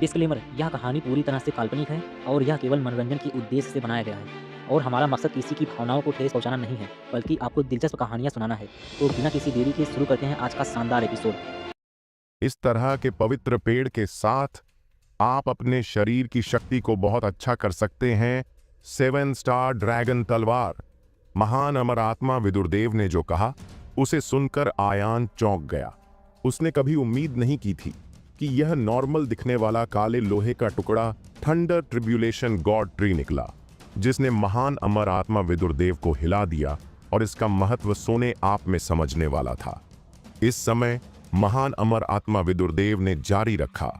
Disclaimer, यह कहानी पूरी तरह से काल्पनिक है और यह केवल मनोरंजन के उद्देश्य से बनाया गया है और हमारा मकसद किसी की भावनाओं को ठेस पहुंचाना नहीं है, बल्कि आपको दिलचस्प कहानियां सुनाना है। तो बिना किसी देरी के शुरू करते हैं आज का शानदार एपिसोड। इस तरह के पवित्र पेड़ के साथ आप अपने शरीर की शक्ति को बहुत अच्छा कर सकते हैं। 7 स्टार ड्रैगन तलवार। महान अमर आत्मा विदुरदेव ने जो कहा, उसे सुनकर आयान चौंक गया। उसने कभी उम्मीद नहीं की थी कि यह नॉर्मल दिखने वाला काले लोहे का टुकड़ा थंडर ट्रिब्यूलेशन गॉड ट्री निकला, जिसने महान अमर आत्मा विदुरदेव को हिला दिया और इसका महत्व सोने आप में समझने वाला था। इस समय महान अमर आत्मा विदुरदेव ने जारी रखा,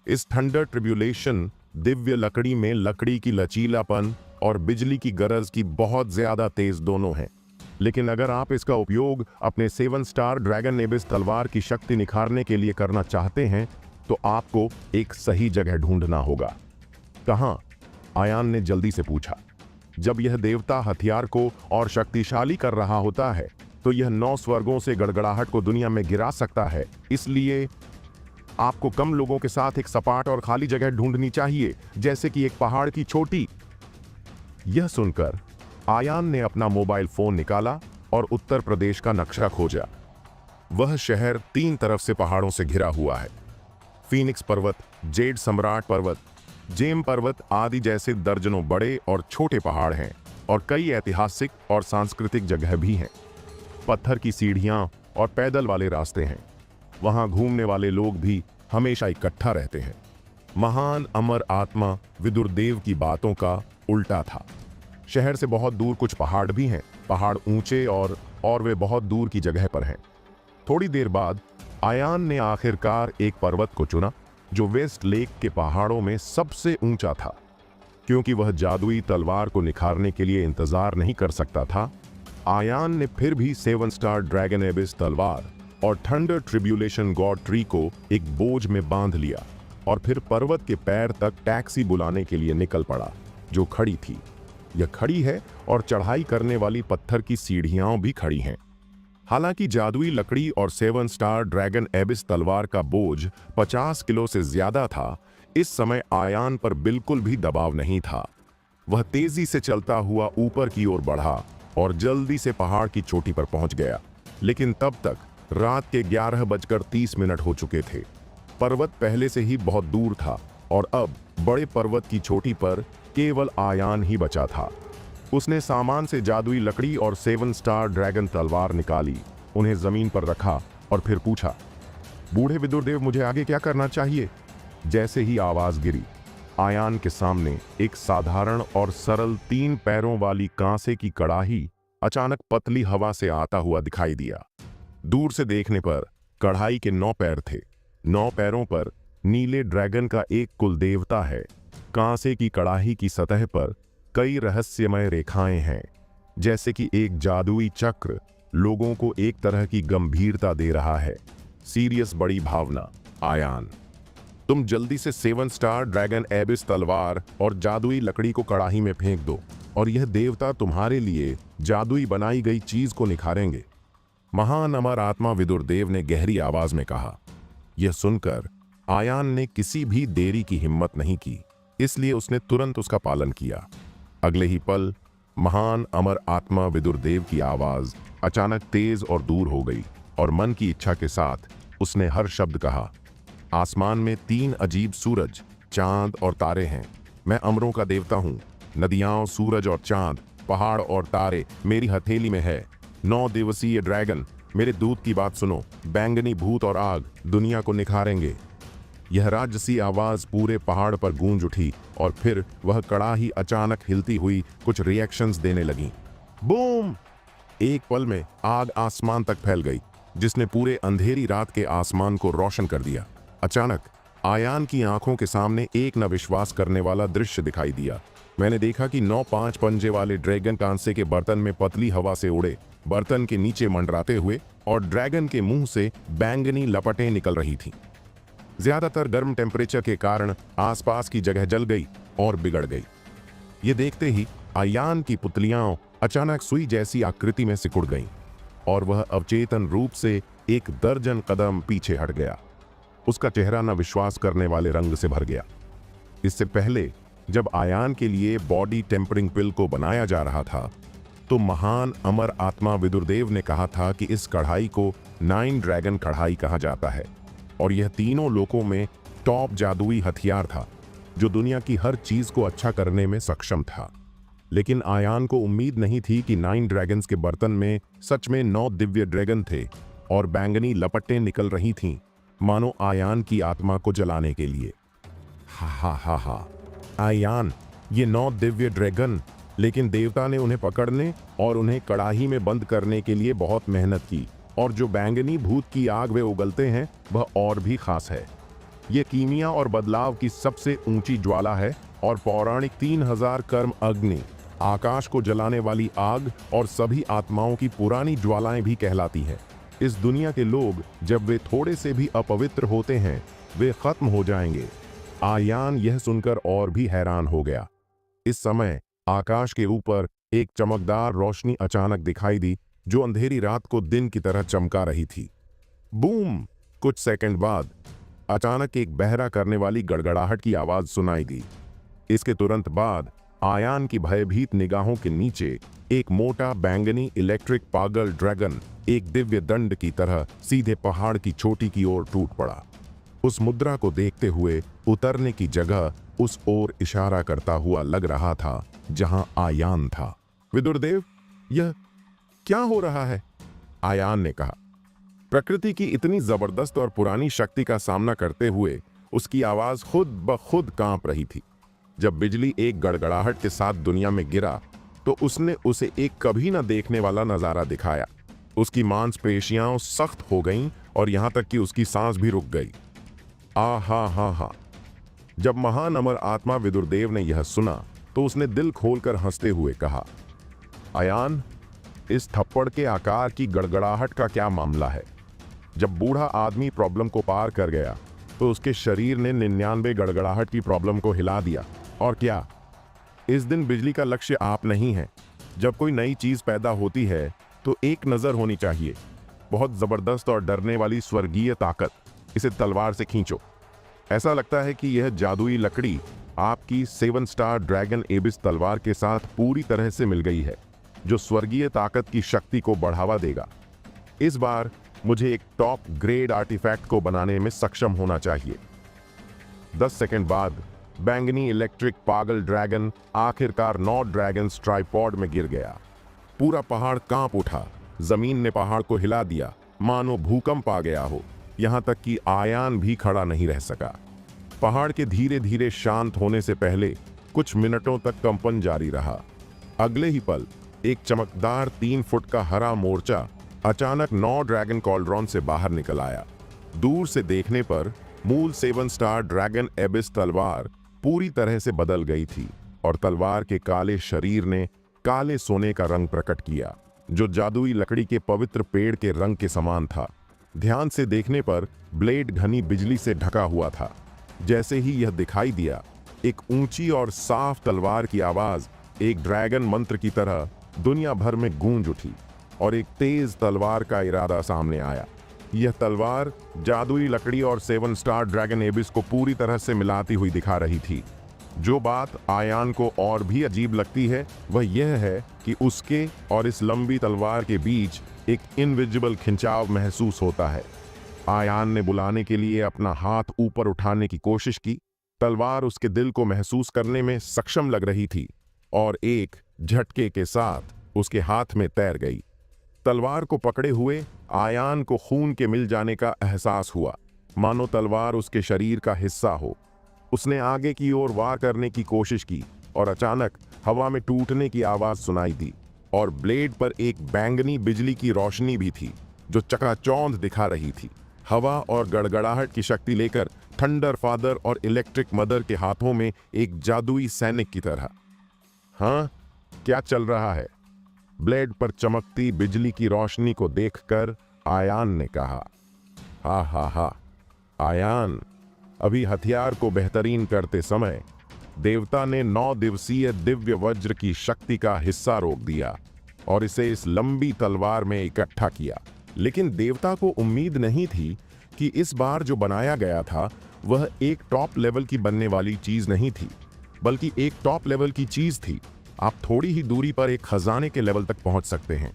इस थंडर ट्रिब्यूलेशन दिव्य लकड़ी में लकड़ी की लचीलापन और बिजली की गरज की बहुत ज्यादा तेज दोनों हैं। लेकिन अगर आप इसका उपयोग अपने 7 स्टार ड्रैगन एबिस तलवार की शक्ति निखारने के लिए करना चाहते हैं तो आपको एक सही जगह ढूंढना होगा। कहां? आयान ने जल्दी से पूछा। जब यह देवता हथियार को और शक्तिशाली कर रहा होता है तो यह 9 स्वर्गों से गड़गड़ाहट को दुनिया में गिरा सकता है। इसलिए आपको कम लोगों के साथ एक सपाट और खाली जगह ढूंढनी चाहिए, जैसे कि एक पहाड़ की चोटी। यह सुनकर आयान ने अपना मोबाइल फोन निकाला और उत्तर प्रदेश का नक्शा खोजा। वह शहर 3 तरफ से पहाड़ों से घिरा हुआ है। फीनिक्स पर्वत, जेड सम्राट पर्वत, जेम पर्वत आदि जैसे दर्जनों बड़े और छोटे पहाड़ हैं और कई ऐतिहासिक और सांस्कृतिक जगह भी हैं। पत्थर की सीढ़ियां और पैदल वाले रास्ते हैं। वहां घूमने वाले लोग भी हमेशा इकट्ठा रहते हैं। महान अमर आत्मा विदुरदेव की बातों का उल्टा था। शहर से बहुत दूर कुछ पहाड़ भी हैं। पहाड़ ऊंचे और वे बहुत दूर की जगह पर हैं। थोड़ी देर बाद आयान ने आखिरकार एक पर्वत को चुना जो वेस्ट लेक के पहाड़ों में सबसे ऊंचा था। क्योंकि वह जादुई तलवार को निखारने के लिए इंतजार नहीं कर सकता था, आयान ने फिर भी 7 स्टार ड्रैगन एबिस तलवार और थंडर ट्रिब्यूलेशन गॉड ट्री को एक बोझ में बांध लिया और फिर पर्वत के पैर तक टैक्सी बुलाने के लिए निकल पड़ा, जो खड़ी थी। यह खड़ी है और चढ़ाई करने वाली पत्थर की सीढ़ियां भी खड़ी हैं। हालांकि जादुई लकड़ी और 7 स्टार ड्रैगन एबिस तलवार का बोझ 50 किलो से ज्यादा था, इस समय आयान पर बिल्कुल भी दबाव नहीं था। वह तेजी से चलता हुआ ऊपर की ओर बढ़ा और जल्दी से पहाड़ की चोटी पर पहुंच गया। लेकिन तब तक रात के 11:30 हो चुके थे। पर्वत पहले से ही बहुत दूर था और अब बड़े पर्वत की चोटी पर केवल आयान ही बचा था। उसने सामान से जादुई लकड़ी और 7 स्टार ड्रैगन तलवार निकाली, उन्हें जमीन पर रखा और फिर पूछा, बूढ़े विदुरदेव, मुझे आगे क्या करना चाहिए? जैसे ही आवाज गिरी, आयान के सामने एक साधारण और सरल 3 पैरों वाली कांसे की कड़ाही अचानक पतली हवा से आता हुआ दिखाई दिया। दूर से देखने पर कढ़ाई के 9 पैर थे। 9 पैरों पर नीले ड्रैगन का एक कुल देवता है। कांसे की कड़ाही की सतह पर कई रहस्यमय रेखाएं हैं, जैसे कि एक जादुई चक्र लोगों को एक तरह की गंभीरता दे रहा है। सीरियस बड़ी भावना। आयान, तुम जल्दी से 7 स्टार ड्रैगन एबिस तलवार और जादुई लकड़ी को कड़ाही में फेंक दो और यह देवता तुम्हारे लिए जादुई बनाई गई चीज को निखारेंगे। महान अमर आत्मा विदुरदेव ने गहरी आवाज में कहा। यह सुनकर आयान ने किसी भी देरी की हिम्मत नहीं की, इसलिए उसने तुरंत उसका पालन किया। अगले ही पल महान अमर आत्मा विदुरदेव की आवाज अचानक तेज और दूर हो गई और मन की इच्छा के साथ उसने हर शब्द कहा। आसमान में 3 अजीब सूरज, चांद और तारे हैं। मैं अमरों का देवता हूँ। नदियां, सूरज और चांद, पहाड़ और तारे मेरी हथेली में है। 9 दिवसीय ड्रैगन, मेरे दूत की बात सुनो। बैंगनी भूत और आग दुनिया को निखारेंगे। यह राजसी आवाज पूरे पहाड़ पर गूंज उठी और फिर वह कड़ाही अचानक हिलती हुई कुछ रिएक्शंस देने लगी। बूम! एक पल में आग आसमान तक फैल गई, जिसने पूरे अंधेरी रात के आसमान को रोशन कर दिया। अचानक आयान की आंखों के सामने एक न विश्वास करने वाला दृश्य दिखाई दिया। मैंने देखा कि 9 5 पंजे वाले ड्रैगन कांसे के बर्तन में पतली हवा से उड़े, बर्तन के नीचे मंडराते हुए, और ड्रैगन के मुंह से बैंगनी लपटें निकल रही थीं। ज्यादातर गर्म टेम्परेचर के कारण आसपास की जगह जल गई और बिगड़ गई। ये देखते ही आयान की पुतलियां अचानक सुई जैसी आकृति में सिकुड़ गईं और वह अवचेतन रूप से एक दर्जन कदम पीछे हट गया। उसका चेहरा न विश्वास करने वाले रंग से भर गया। इससे पहले जब आयान के लिए बॉडी टेम्परिंग पिल को बनाया जा रहा था तो महान अमर आत्मा विदुरदेव ने कहा था कि इस कढ़ाई को 9 ड्रैगन कढ़ाई कहा जाता है और यह तीनों लोकों में टॉप जादुई हथियार था जो दुनिया की हर चीज को अच्छा करने में सक्षम था। लेकिन आयान को उम्मीद नहीं थी कि 9 ड्रैगन्स के बर्तन में सच में 9 दिव्य ड्रैगन थे और बैंगनी लपटें निकल रही थीं, मानो आयान की आत्मा को जलाने के लिए। हा हा हा हा, आयान, ये 9 दिव्य ड्रैगन, लेकिन देवता ने उन्हें पकड़ने और उन्हें कड़ाही में बंद करने के लिए बहुत मेहनत की, और जो बैंगनी भूत की आग वे उगलते हैं वह और भी खास है। ये कीमिया और बदलाव की सबसे ऊंची ज्वाला है और पौराणिक 3000 कर्म अग्नि, आकाश को जलाने वाली आग और सभी आत्माओं की पुरानी ज्वालाएं भी कहलाती है। इस दुनिया के लोग जब वे थोड़े से भी अपवित्र होते हैं वे खत्म हो जाएंगे। आयान यह सुनकर और भी हैरान हो गया। इस समय आकाश के ऊपर एक चमकदार रोशनी अचानक दिखाई दी जो अंधेरी रात को दिन की तरह चमका रही थी। बूम! कुछ सेकंड बाद अचानक एक बहरा करने वाली गड़गड़ाहट की आवाज सुनाई दी। इसके तुरंत बाद आयान की भयभीत निगाहों के नीचे एक मोटा बैंगनी इलेक्ट्रिक पागल ड्रैगन एक दिव्य दंड की तरह सीधे पहाड़ की चोटी की ओर टूट पड़ा। उस मुद्रा को देखते हुए उतरने की जगह उस ओर इशारा करता हुआ लग रहा था जहां आयान था। विदुरदेव, यह क्या हो रहा है? आयान ने कहा। प्रकृति की इतनी जबरदस्त और पुरानी शक्ति का सामना करते हुए उसकी आवाज खुद ब खुद कांप रही थी। जब बिजली एक गड़गड़ाहट के साथ दुनिया में गिरा तो उसने उसे एक कभी न देखने वाला नजारा दिखाया। उसकी मांसपेशियां सख्त हो गईं और यहां तक कि उसकी सांस भी रुक गई। आ हा हा हा। जब महान अमर आत्मा विदुरदेव ने यह सुना तो उसने दिल खोलकर हंसते हुए कहा, आयान, इस थप्पड़ के आकार की गड़गड़ाहट का क्या मामला है? जब बूढ़ा आदमी प्रॉब्लम को पार कर गया तो उसके शरीर ने 99 गड़गड़ाहट की प्रॉब्लम को हिला दिया। और क्या, इस दिन बिजली का लक्ष्य आप नहीं है। जब कोई नई चीज पैदा होती है तो एक नजर होनी चाहिए, बहुत जबरदस्त और डरने वाली स्वर्गीय ताकत। इसे तलवार से खींचो। ऐसा लगता है कि यह जादुई लकड़ी आपकी 7 स्टार ड्रैगन एबिस तलवार के साथ पूरी तरह से मिल गई है, जो स्वर्गीय ताकत की शक्ति को बढ़ावा देगा। इस बार मुझे एक टॉप ग्रेड आर्टिफैक्ट को बनाने में सक्षम होना चाहिए। 10 सेकंड बाद बैंगनी इलेक्ट्रिक पागल ड्रैगन आखिरकार 9 ड्रैगन ट्राइपॉड में गिर गया। पूरा पहाड़ कांप उठा। जमीन ने पहाड़ को हिला दिया, मानो भूकंप आ गया हो। यहां तक कि आयान भी खड़ा नहीं रह सका। पहाड़ के धीरे धीरे शांत होने से पहले कुछ मिनटों तक कंपन जारी रहा। अगले ही पल एक चमकदार 3 फुट का हरा मोर्चा अचानक 9 ड्रैगन कॉल्ड्रॉन से बाहर निकल आया। दूर से देखने पर मूल 7 स्टार ड्रैगन एबिस तलवार पूरी तरह से बदल गई थी और तलवार के काले शरीर ने काले सोने का रंग प्रकट किया, जो जादुई लकड़ी के पवित्र पेड़ के रंग के समान था। ध्यान से देखने पर ब्लेड घनी बिजली से ढका हुआ था। जैसे ही यह दिखाई दिया, एक ऊंची और साफ तलवार की आवाज एक ड्रैगन मंत्र की तरह दुनिया भर में गूंज उठी और एक तेज तलवार का इरादा सामने आया। यह तलवार जादुई लकड़ी और 7 स्टार ड्रैगन एबिस को पूरी तरह से मिलाती हुई दिखा रही थी। जो बात आयान को और भी अजीब लगती है वह यह है कि उसके और इस लंबी तलवार के बीच एक इनविजिबल खिंचाव महसूस होता है। आयान ने बुलाने के लिए अपना हाथ ऊपर उठाने की कोशिश की। तलवार उसके दिल को महसूस करने में सक्षम लग रही थी और एक झटके के साथ उसके हाथ में तैर गई। तलवार को पकड़े हुए आयान को खून के मिल जाने का एहसास हुआ, मानो तलवार उसके शरीर का हिस्सा हो। उसने आगे की ओर वार करने की कोशिश की और अचानक हवा में टूटने की आवाज सुनाई दी और ब्लेड पर एक बैंगनी बिजली की रोशनी भी थी जो चकाचौंध दिखा रही थी। हवा और गड़गड़ाहट की शक्ति लेकर थंडर फादर और इलेक्ट्रिक मदर के हाथों में एक जादुई सैनिक की तरह। हाँ, क्या चल रहा है? ब्लेड पर चमकती बिजली की रोशनी को देखकर आयान ने कहा। हा हा हा, आयान, अभी हथियार को बेहतरीन करते समय देवता ने 9 दिवसीय दिव्य वज्र की शक्ति का हिस्सा रोक दिया और इसे इस लंबी तलवार में इकट्ठा किया। लेकिन देवता को उम्मीद नहीं थी क्योंकि इस बार जो बनाया गया था वह एक टॉप लेवल की बनने वाली चीज नहीं थी, बल्कि एक टॉप लेवल की चीज थी। आप थोड़ी ही दूरी पर एक खजाने के लेवल तक पहुंच सकते हैं।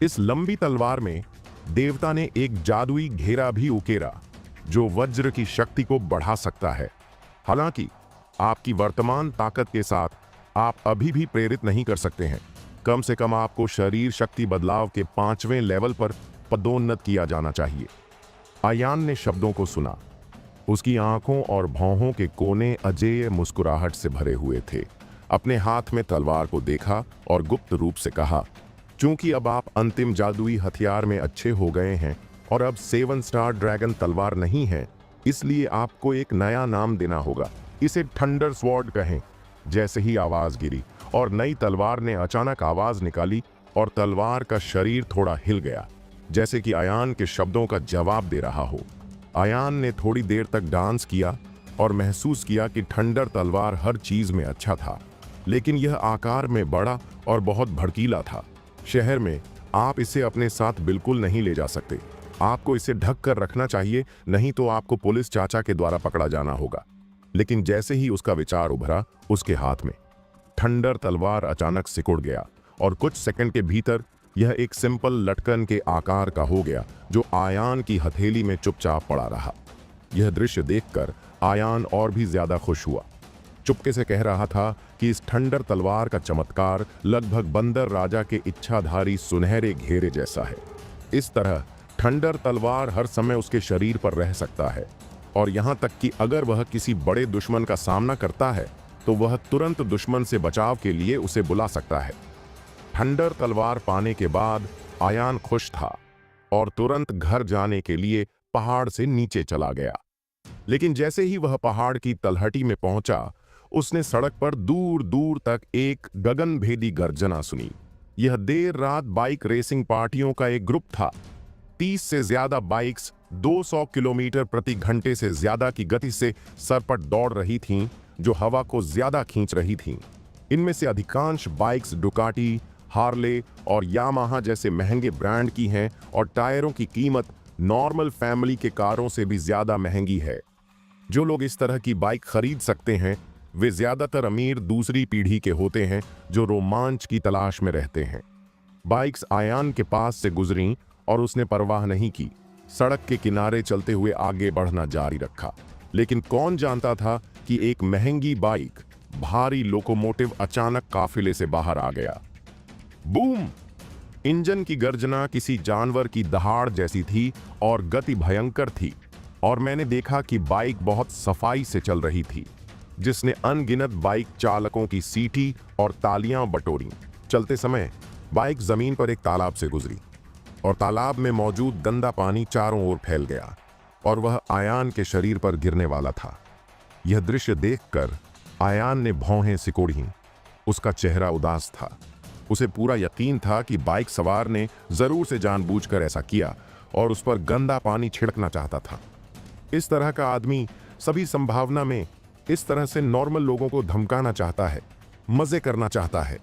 इस लंबी तलवार में देवता ने एक जादुई घेरा भी उकेरा जो वज्र की शक्ति को बढ़ा सकता है। हालांकि आपकी वर्तमान ताकत के साथ आप अभी भी प्रेरित नहीं कर सकते हैं। कम से कम आपको शरीर शक्ति बदलाव के 5वें लेवल पर पदोन्नत किया जाना चाहिए। आयान ने शब्दों को सुना। उसकी आंखों और भौहों के कोने अजेय मुस्कुराहट से भरे हुए थे। अपने हाथ में तलवार को देखा और गुप्त रूप से कहा, चूंकि अब आप अंतिम जादुई हथियार में अच्छे हो गए हैं और अब 7 स्टार ड्रैगन तलवार नहीं है, इसलिए आपको एक नया नाम देना होगा। इसे थंडर स्वॉर्ड कहें। जैसे ही आवाज गिरी और नई तलवार ने अचानक आवाज निकाली और तलवार का शरीर थोड़ा हिल गया, जैसे कि आयान के शब्दों का जवाब दे रहा हो। आयान ने थोड़ी देर तक डांस किया और महसूस किया कि थंडर तलवार हर चीज में अच्छा था, लेकिन यह आकार में बड़ा और बहुत भड़कीला था। शहर में आप इसे अपने साथ बिल्कुल नहीं ले जा सकते। आपको इसे ढक कर रखना चाहिए, नहीं तो आपको पुलिस चाचा के द्वारा पकड़ा जाना होगा। लेकिन जैसे ही उसका विचार उभरा, उसके हाथ में थंडर तलवार अचानक सिकुड़ गया और कुछ सेकंड के भीतर यह एक सिंपल लटकन के आकार का हो गया जो आयान की हथेली में चुपचाप पड़ा रहा। यह दृश्य देखकर आयान और भी ज्यादा खुश हुआ। चुपके से कह रहा था कि इस थंडर तलवार का चमत्कार लगभग बंदर राजा के इच्छाधारी सुनहरे घेरे जैसा है। इस तरह थंडर तलवार हर समय उसके शरीर पर रह सकता है और यहाँ तक कि अगर वह किसी बड़े दुश्मन का सामना करता है तो वह तुरंत दुश्मन से बचाव के लिए उसे बुला सकता है। थंडर तलवार पाने के बाद आयान खुश था और तुरंत घर जाने के लिए पहाड़ से नीचे चला गया। लेकिन जैसे ही वह पहाड़ की तलहटी में पहुंचा, उसने सड़क पर दूर दूर तक एक गगनभेदी गर्जना सुनी। यह देर रात बाइक रेसिंग पार्टियों का एक ग्रुप था। 30 से ज्यादा बाइक्स 200 किलोमीटर प्रति घंटे से ज्यादा की गति से सरपट दौड़ रही थीं, जो हवा को ज्यादा खींच रही थीं। इनमें से अधिकांश बाइक्स डुकाटी, हार्ले और यामाहा जैसे महंगे ब्रांड की हैं और टायरों की कीमत नॉर्मल फैमिली के कारों से भी ज्यादा महंगी है। जो लोग इस तरह की बाइक खरीद सकते हैं वे ज्यादातर अमीर दूसरी पीढ़ी के होते हैं जो रोमांच की तलाश में रहते हैं। बाइक्स आयान के पास से गुजरीं और उसने परवाह नहीं की। सड़क के किनारे चलते हुए आगे बढ़ना जारी रखा। लेकिन कौन जानता था कि एक महंगी बाइक भारी लोकोमोटिव अचानक काफिले से बाहर आ गया। बूम! इंजन की गर्जना किसी जानवर की दहाड़ जैसी थी और गति भयंकर थी। और मैंने देखा कि बाइक बहुत सफाई से चल रही थी, जिसने अनगिनत बाइक चालकों की सीटी और तालियां बटोरी। चलते समय बाइक जमीन पर एक तालाब से गुजरी और तालाब में मौजूद गंदा पानी चारों ओर फैल गया और वह आयान के शरीर पर गिरने वाला था। यह दृश्य देखकर आयान ने भौहें सिकोड़ी। उसका चेहरा उदास था। उसे पूरा यकीन था कि बाइक सवार ने जरूर से जानबूझकर ऐसा किया और उस पर गंदा पानी छिड़कना चाहता था। इस तरह का आदमी सभी संभावना में इस तरह से नॉर्मल लोगों को धमकाना चाहता है, मजे करना चाहता है।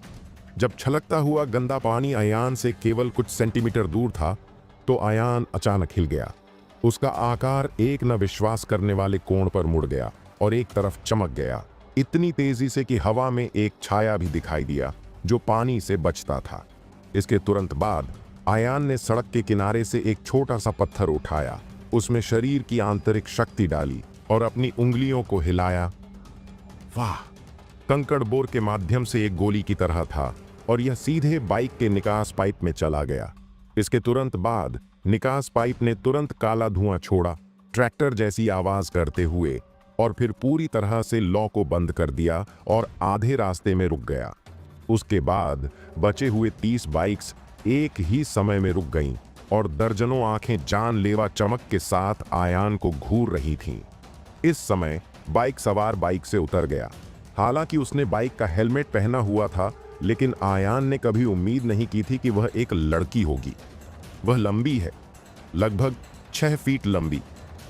जब छलकता हुआ गंदा पानी आयान से केवल कुछ सेंटीमीटर दूर था तो आयान अचानक हिल गया। उसका आकार एक न विश्वास करने वाले कोण पर मुड़ गया और एक तरफ चमक गया, इतनी तेजी से कि हवा में एक छाया भी दिखाई दिया जो पानी से बचता था। इसके तुरंत बाद आयान ने सड़क के किनारे से एक छोटा सा पत्थर उठाया, उसमें शरीर की आंतरिक शक्ति डाली और अपनी उंगलियों को हिलाया। वाह! कंकड़ बोर के माध्यम से एक गोली की तरह था और यह सीधे बाइक के निकास पाइप में चला गया। इसके तुरंत बाद निकास पाइप ने तुरंत काला धुआं छोड़ा, ट्रैक्टर जैसी आवाज करते हुए, और फिर पूरी तरह से लॉ को बंद कर दिया और आधे रास्ते में रुक गया। उसके बाद बचे हुए 30 बाइक्स एक ही समय में रुक गईं और दर्जनों आंखें जानलेवा चमक के साथ आयान को घूर रही थीं। इस समय बाइक सवार बाइक से उतर गया। हालांकि उसने बाइक का हेलमेट पहना हुआ था, लेकिन आयान ने कभी उम्मीद नहीं की थी कि वह एक लड़की होगी। वह लंबी है, लगभग 6 फीट लंबी,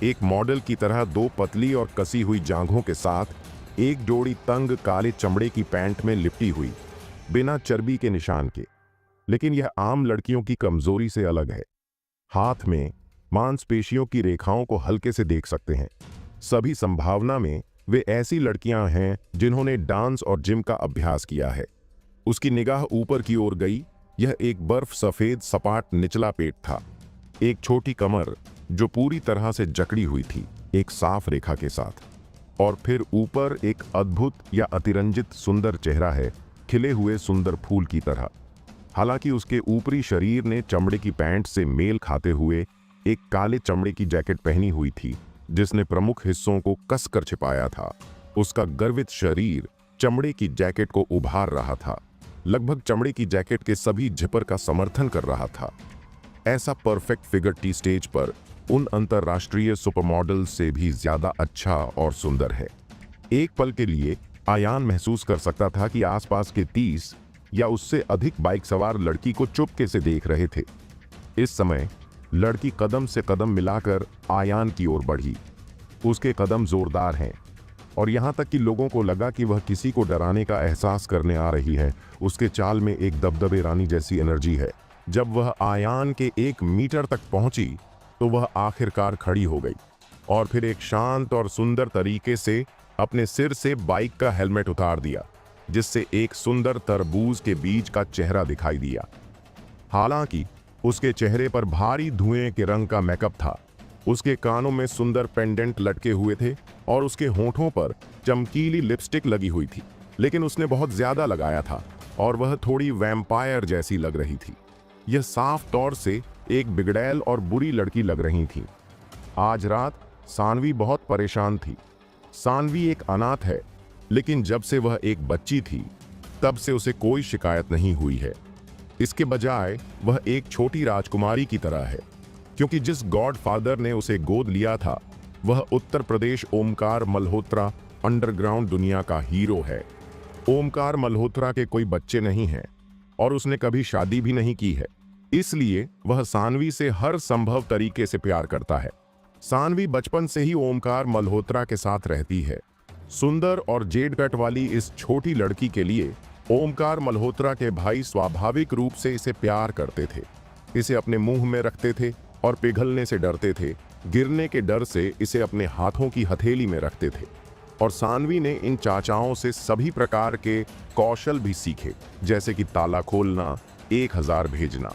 एक मॉडल की तरह 2 पतली और कसी हुई जांघों के साथ एक जोड़ी तंग काले चमड़े की पैंट में लिपटी हुई, बिना चर्बी के निशान के। लेकिन यह आम लड़कियों की कमजोरी से अलग है। हाथ में मांसपेशियों की रेखाओं को हल्के से देख सकते हैं। सभी संभावना में वे ऐसी लड़कियां हैं जिन्होंने डांस और जिम का अभ्यास किया है। उसकी निगाह ऊपर की ओर गई। यह एक बर्फ सफेद सपाट निचला पेट था, एक छोटी कमर जो पूरी तरह से जकड़ी हुई थी एक साफ रेखा के साथ, और फिर ऊपर एक अद्भुत या अतिरंजित सुंदर चेहरा है, खिले हुए सुंदर फूल की तरह। हालांकि उसके ऊपरी शरीर ने चमड़े की पैंट से मेल खाते हुए एक काले चमड़े की जैकेट पहनी हुई थी जिसने प्रमुख हिस्सों को कसकर छिपाया था। उसका गर्वित शरीर चमड़े की जैकेट को उभार रहा था, लगभग चमड़े की जैकेट के सभी जिपर का समर्थन कर रहा था। ऐसा परफेक्ट फिगर टी स्टेज पर उन अंतर्राष्ट्रीय सुपरमॉडल से भी ज्यादा अच्छा और सुंदर है। एक पल के लिए आयान महसूस कर सकता था कि आसपास के 30 या उससे अधिक बाइक सवार लड़की को चुपके से देख रहे थे। इस समय लड़की कदम से कदम मिलाकर आयान की ओर बढ़ी। उसके कदम जोरदार हैं और यहाँ तक कि लोगों को लगा कि वह किसी को डराने का एहसास करने आ रही है। उसके चाल में एक दबदबे रानी जैसी एनर्जी है। जब वह आयान के 1 मीटर तक पहुंची तो वह आखिरकार खड़ी हो गई और फिर एक शांत और सुंदर तरीके से अपने सिर से बाइक का हेलमेट उतार दिया, जिससे एक सुंदर तरबूज के बीज का चेहरा दिखाई दिया। हालांकि उसके चेहरे पर भारी धुएं के रंग का मेकअप था। उसके कानों में सुंदर पेंडेंट लटके हुए थे और उसके होठों पर चमकीली लिपस्टिक लगी हुई थी, लेकिन उसने बहुत ज्यादा लगाया था और वह थोड़ी वैम्पायर जैसी लग रही थी। यह साफ तौर से एक बिगड़ैल और बुरी लड़की लग रही थी। आज रात सानवी बहुत परेशान थी। सानवी एक अनाथ है, लेकिन जब से वह एक बच्ची थी तब से उसे कोई शिकायत नहीं हुई है। इसके बजाय वह एक छोटी राजकुमारी की तरह है, क्योंकि जिस गॉडफादर ने उसे गोद लिया था वह उत्तर प्रदेश ओमकार मल्होत्रा अंडरग्राउंड दुनिया का हीरो है। ओमकार मल्होत्रा के कोई बच्चे नहीं हैं और उसने कभी शादी भी नहीं की है, इसलिए वह सानवी से हर संभव तरीके से प्यार करता है। सानवी बचपन से ही ओमकार मल्होत्रा के साथ रहती है। सुंदर और जेड कट वाली इस छोटी लड़की के लिए ओमकार मल्होत्रा के भाई स्वाभाविक रूप से इसे प्यार करते थे। इसे अपने मुंह में रखते थे और पिघलने से डरते थे। गिरने के डर से इसे अपने हाथों की हथेली में रखते थे। और सानवी ने इन चाचाओं से सभी प्रकार के कौशल भी सीखे, जैसे कि ताला खोलना, 1000 भेजना।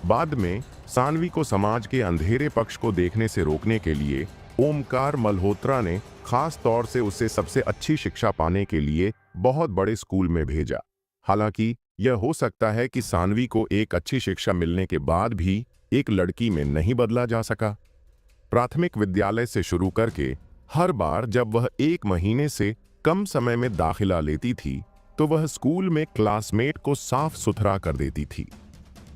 बाद में सानवी को समाज के अंधेरे पक्ष को देखने से रोकने के लिए ओमकार मल्होत्रा ने खास तौर से उसे सबसे अच्छी शिक्षा पाने के लिए बहुत बड़े स्कूल में भेजा। हालांकि यह हो सकता है कि सानवी को एक अच्छी शिक्षा मिलने के बाद भी एक लड़की में नहीं बदला जा सका। प्राथमिक विद्यालय से शुरू करके हर बार जब वह 1 महीने से कम समय में दाखिला लेती थी तो वह स्कूल में क्लासमेट को साफ सुथरा कर देती थी।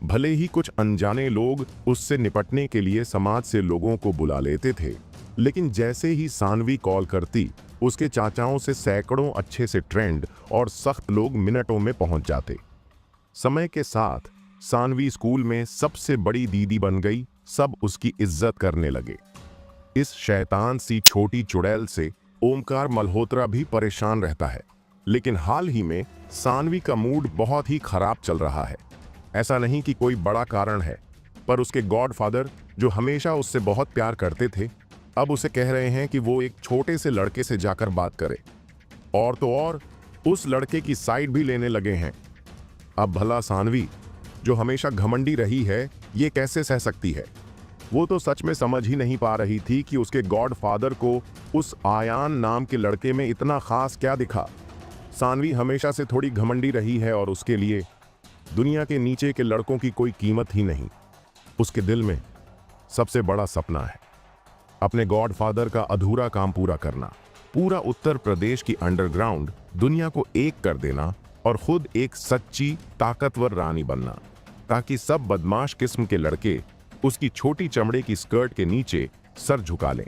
भले ही कुछ अनजाने लोग उससे निपटने के लिए समाज से लोगों को बुला लेते थे, लेकिन जैसे ही सानवी कॉल करती उसके चाचाओं से सैकड़ों अच्छे से ट्रेंड और सख्त लोग मिनटों में पहुंच जाते। समय के साथ सानवी स्कूल में सबसे बड़ी दीदी बन गई। सब उसकी इज्जत करने लगे। इस शैतान सी छोटी चुड़ैल से ओमकार मल्होत्रा भी परेशान रहता है, लेकिन हाल ही में सानवी का मूड बहुत ही खराब चल रहा है। ऐसा नहीं कि कोई बड़ा कारण है, पर उसके गॉडफादर जो हमेशा उससे बहुत प्यार करते थे अब उसे कह रहे हैं कि वो एक छोटे से लड़के से जाकर बात करे, और तो और उस लड़के की साइड भी लेने लगे हैं। अब भला सानवी जो हमेशा घमंडी रही है ये कैसे सह सकती है। वो तो सच में समझ ही नहीं पा रही थी कि उसके गॉडफादर को उस आयान नाम के लड़के में इतना खास क्या दिखा। सानवी हमेशा से थोड़ी घमंडी रही है और उसके लिए दुनिया के नीचे के लड़कों की कोई कीमत ही नहीं। उसके दिल में सबसे बड़ा सपना है अपने गॉडफादर का अधूरा काम पूरा करना, पूरा उत्तर प्रदेश की अंडरग्राउंड दुनिया को एक कर देना और खुद एक सच्ची ताकतवर रानी बनना, ताकि सब बदमाश किस्म के लड़के उसकी छोटी चमड़े की स्कर्ट के नीचे सर झुका लें।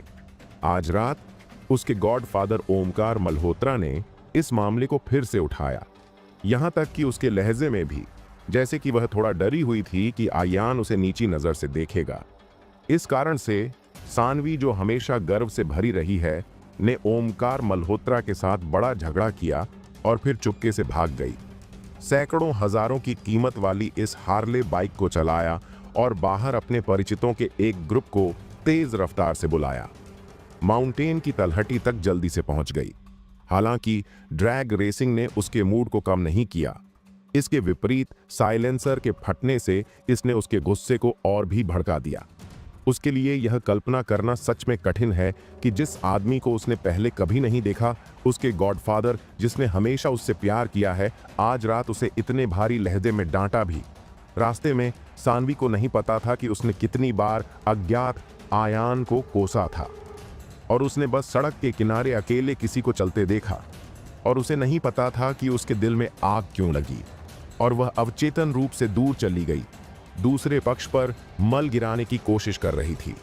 आज रात उसके गॉडफादर ओमकार मल्होत्रा ने इस मामले को फिर से उठाया, यहां तक कि उसके लहजे में भी जैसे कि वह थोड़ा डरी हुई थी कि आयान उसे नीची नजर से देखेगा। इस कारण से सानवी जो हमेशा गर्व से भरी रही है ने ओमकार मल्होत्रा के साथ बड़ा झगड़ा किया और फिर चुपके से भाग गई। सैकड़ों हजारों की कीमत वाली इस हार्ले बाइक को चलाया और बाहर अपने परिचितों के एक ग्रुप को तेज रफ्तार से बुलाया। माउंटेन की तलहटी तक जल्दी से पहुंच गई। हालांकि ड्रैग रेसिंग ने उसके मूड को कम नहीं किया। इसके विपरीत साइलेंसर के फटने से इसने उसके गुस्से को और भी भड़का दिया। उसके लिए यह कल्पना करना सच में कठिन है कि जिस आदमी को उसने पहले कभी नहीं देखा, उसके गॉडफादर जिसने हमेशा उससे प्यार किया है, आज रात उसे इतने भारी लहजे में डांटा भी। रास्ते में सानवी को नहीं पता था कि उसने कितनी बार अज्ञात आयान को कोसा था, और उसने बस सड़क के किनारे अकेले किसी को चलते देखा, और उसे नहीं पता था कि उसके दिल में आग क्यों लगी, और वह अवचेतन रूप से दूर चली गई, दूसरे पक्ष पर मल गिराने की कोशिश कर रही थी।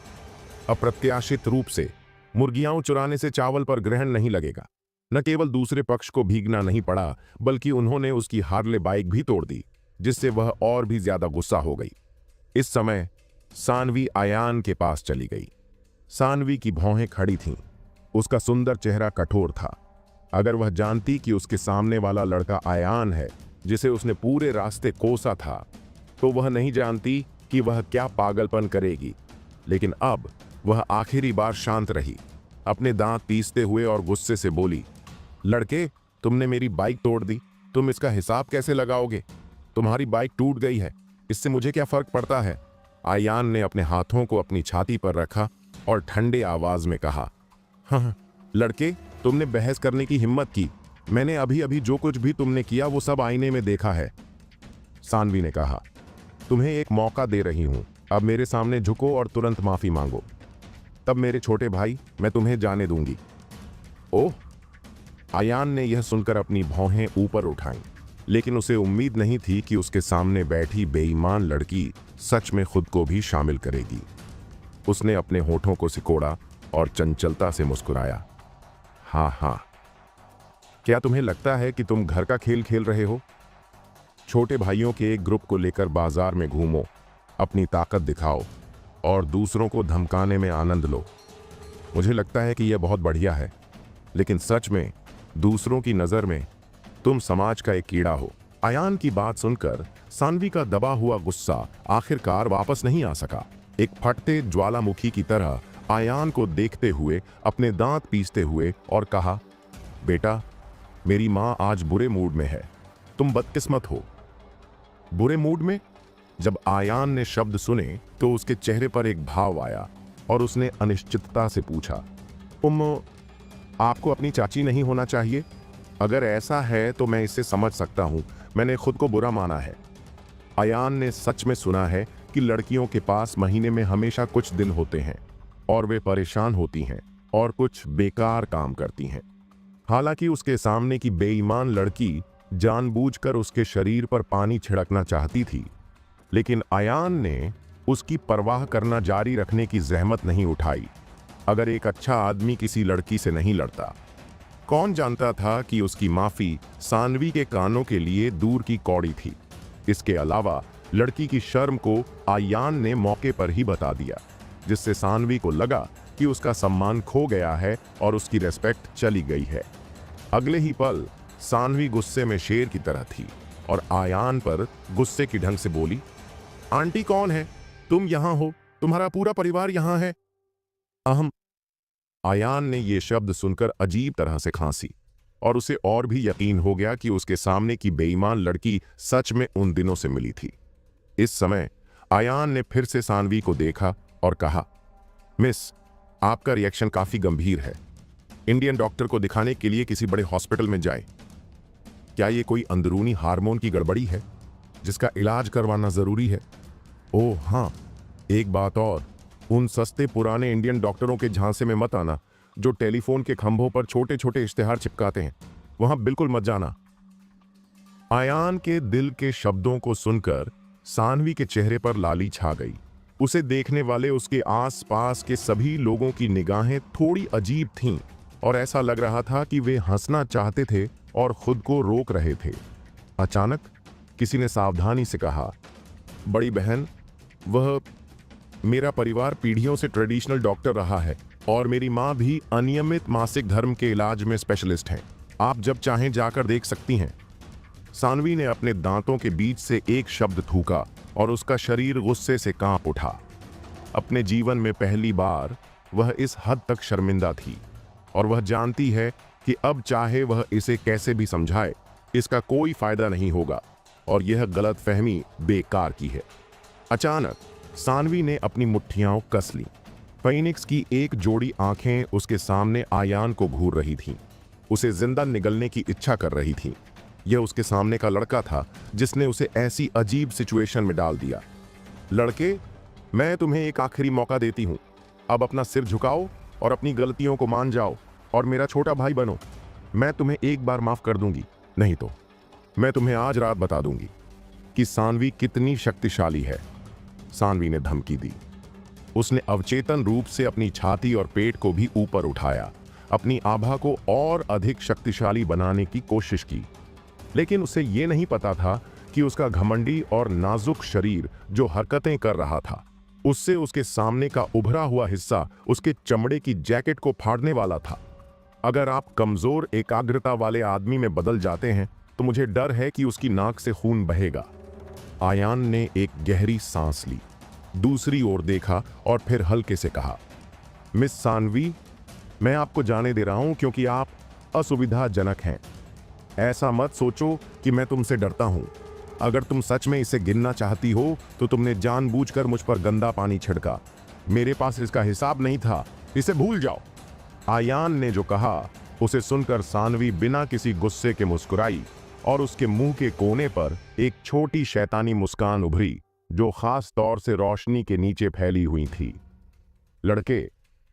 अप्रत्याशित रूप से मुर्गियां चुराने से चावल पर ग्रहण नहीं लगेगा। न केवल दूसरे पक्ष को भीगना नहीं पड़ा, बल्कि उन्होंने उसकी हार्ले बाइक भी तोड़ दी, जिससे वह और भी ज्यादा गुस्सा हो गई। इस समय सानवी आयान के पास चली गई। सानवी की भौहें खड़ी थीं। उसका सुंदर चेहरा कठोर था। अगर वह जानती कि उसके सामने वाला लड़का आयान है, जिसे उसने पूरे रास्ते कोसा था, तो वह नहीं जानती कि वह क्या पागलपन करेगी। लेकिन अब वह आखिरी बार शांत रही, अपने दांत पीसते हुए और गुस्से से बोली, लड़के, तुमने मेरी बाइक तोड़ दी, तुम इसका हिसाब कैसे लगाओगे? तुम्हारी बाइक टूट गई है, इससे मुझे क्या फर्क पड़ता है? आयान ने अपने हाथों को अपनी छाती पर रखा और ठंडे आवाज में कहा, हाँ लड़के, तुमने बहस करने की हिम्मत की। मैंने अभी अभी जो कुछ भी तुमने किया वो सब आईने में देखा है। सानवी ने कहा, तुम्हें एक मौका दे रही हूं, अब मेरे सामने झुको और तुरंत माफी मांगो, तब मेरे छोटे भाई मैं तुम्हें जाने दूंगी। ओह! आयान ने यह सुनकर अपनी भौहें ऊपर उठाईं, लेकिन उसे उम्मीद नहीं थी कि उसके सामने बैठी बेईमान लड़की सच में खुद को भी शामिल करेगी। उसने अपने होठों को सिकोड़ा और चंचलता से मुस्कुराया। हाँ, क्या तुम्हें लगता है कि तुम घर का खेल खेल रहे हो? छोटे भाइयों के एक ग्रुप को लेकर बाजार में घूमो, अपनी ताकत दिखाओ और दूसरों को धमकाने में आनंद लो। मुझे लगता है कि यह बहुत बढ़िया है, लेकिन सच में दूसरों की नजर में तुम समाज का एक कीड़ा हो। आयान की बात सुनकर सानवी का दबा हुआ गुस्सा आखिरकार वापस नहीं आ सका। एक फटते ज्वालामुखी की तरह आयान को देखते हुए, अपने दांत पीसते हुए और कहा, बेटा, मेरी माँ आज बुरे मूड में है, तुम बदकिस्मत हो। बुरे मूड में? जब आयान ने शब्द सुने तो उसके चेहरे पर एक भाव आया और उसने अनिश्चितता से पूछा, आपको अपनी चाची नहीं होना चाहिए? अगर ऐसा है तो मैं इसे समझ सकता हूं, मैंने खुद को बुरा माना है। आयान ने सच में सुना है कि लड़कियों के पास महीने में हमेशा कुछ दिन होते हैं और वे परेशान होती हैं और कुछ बेकार काम करती हैं। हालांकि उसके सामने की बेईमान लड़की जानबूझकर उसके शरीर पर पानी छिड़कना चाहती थी, लेकिन आयान ने उसकी परवाह करना जारी रखने की जहमत नहीं उठाई। अगर एक अच्छा आदमी किसी लड़की से नहीं लड़ता, कौन जानता था कि उसकी माफी सानवी के कानों के लिए दूर की कौड़ी थी। इसके अलावा लड़की की शर्म को आयान ने मौके पर ही बता दिया, जिससे सानवी को लगा कि उसका सम्मान खो गया है और उसकी रेस्पेक्ट चली गई है। अगले ही पल सानवी गुस्से में शेर की तरह थी और आयान पर गुस्से की ढंग से बोली, आंटी कौन है? तुम यहां हो, तुम्हारा पूरा परिवार यहां है। अहम। आयान ने ये शब्द सुनकर अजीब तरह से खांसी और उसे और भी यकीन हो गया कि उसके सामने की बेईमान लड़की सच में उन दिनों से मिली थी। इस समय आयान ने फिर से सानवी को देखा और कहा, मिस, आपका रिएक्शन काफी गंभीर है। इंडियन डॉक्टर को दिखाने के लिए किसी बड़े हॉस्पिटल में जाएं। क्या ये कोई अंदरूनी हार्मोन की गड़बड़ी है जिसका इलाज करवाना जरूरी है? ओह हाँ, एक बात और, उन सस्ते पुराने इंडियन डॉक्टरों के झांसे में मत आना जो टेलीफोन के खंभों पर छोटे छोटे इश्तिहार चिपकाते हैं, वहां बिल्कुल मत जाना। आयान के दिल के शब्दों को सुनकर सानवी के चेहरे पर लाली छा गई। उसे देखने वाले उसके आसपास के सभी लोगों की निगाहें थोड़ी अजीब थीं और ऐसा लग रहा था कि वे हंसना चाहते थे और खुद को रोक रहे थे। अचानक किसी ने सावधानी से कहा, बड़ी बहन, वह मेरा परिवार पीढ़ियों से ट्रेडिशनल डॉक्टर रहा है और मेरी माँ भी अनियमित मासिक धर्म के इलाज में स्पेशलिस्ट हैं। आप जब चाहें जाकर देख सकती हैं। सानवी ने अपने दांतों के बीच से एक शब्द थूका और उसका शरीर गुस्से से कांप उठा। अपने जीवन में पहली बार वह इस हद तक शर्मिंदा थी और वह जानती है कि अब चाहे वह इसे कैसे भी समझाए, इसका कोई फायदा नहीं होगा और यह गलतफहमी बेकार की है। अचानक सानवी ने अपनी मुट्ठियां कस लीं। फीनिक्स की एक जोड़ी आंखें उसके सामने आयान को घूर रही थीं। उसे जिंदा निगलने की इच्छा कर रही थीं। यह उसके सामने का लड़का था जिसने उसे ऐसी अजीब सिचुएशन में डाल दिया। लड़के, मैं तुम्हें एक आखिरी मौका देती हूं। अब अपना सिर झुकाओ और अपनी गलतियों को मान जाओ और मेरा छोटा भाई बनो। मैं तुम्हें एक बार माफ कर दूंगी, नहीं तो मैं तुम्हें आज रात बता दूंगी कि सानवी कितनी शक्तिशाली है। सानवी ने धमकी दी। उसने अवचेतन रूप से अपनी छाती और पेट को भी ऊपर उठाया, अपनी आभा को और अधिक शक्तिशाली बनाने की कोशिश की। लेकिन उसे यह नहीं पता था कि उसका घमंडी और नाजुक शरीर जो हरकतें कर रहा था, उससे उसके सामने का उभरा हुआ हिस्सा उसके चमड़े की जैकेट को फाड़ने वाला था। अगर आप कमजोर एकाग्रता वाले आदमी में बदल जाते हैं तो मुझे डर है कि उसकी नाक से खून बहेगा। आयान ने एक गहरी सांस ली, दूसरी ओर देखा और फिर हल्के से कहा, मिस सानवी, मैं आपको जाने दे रहा हूं क्योंकि आप असुविधाजनक हैं। ऐसा मत सोचो कि मैं तुमसे डरता हूं। अगर तुम सच में इसे गिनना चाहती हो तो तुमने जानबूझकर मुझ पर गंदा पानी छिड़का। मेरे पास इसका हिसाब नहीं था, इसे भूल जाओ। आयान ने जो कहा उसे सुनकर सानवी बिना किसी गुस्से के मुस्कुराई और उसके मुंह के कोने पर एक छोटी शैतानी मुस्कान उभरी जो खास तौर से रोशनी के नीचे फैली हुई थी। लड़के,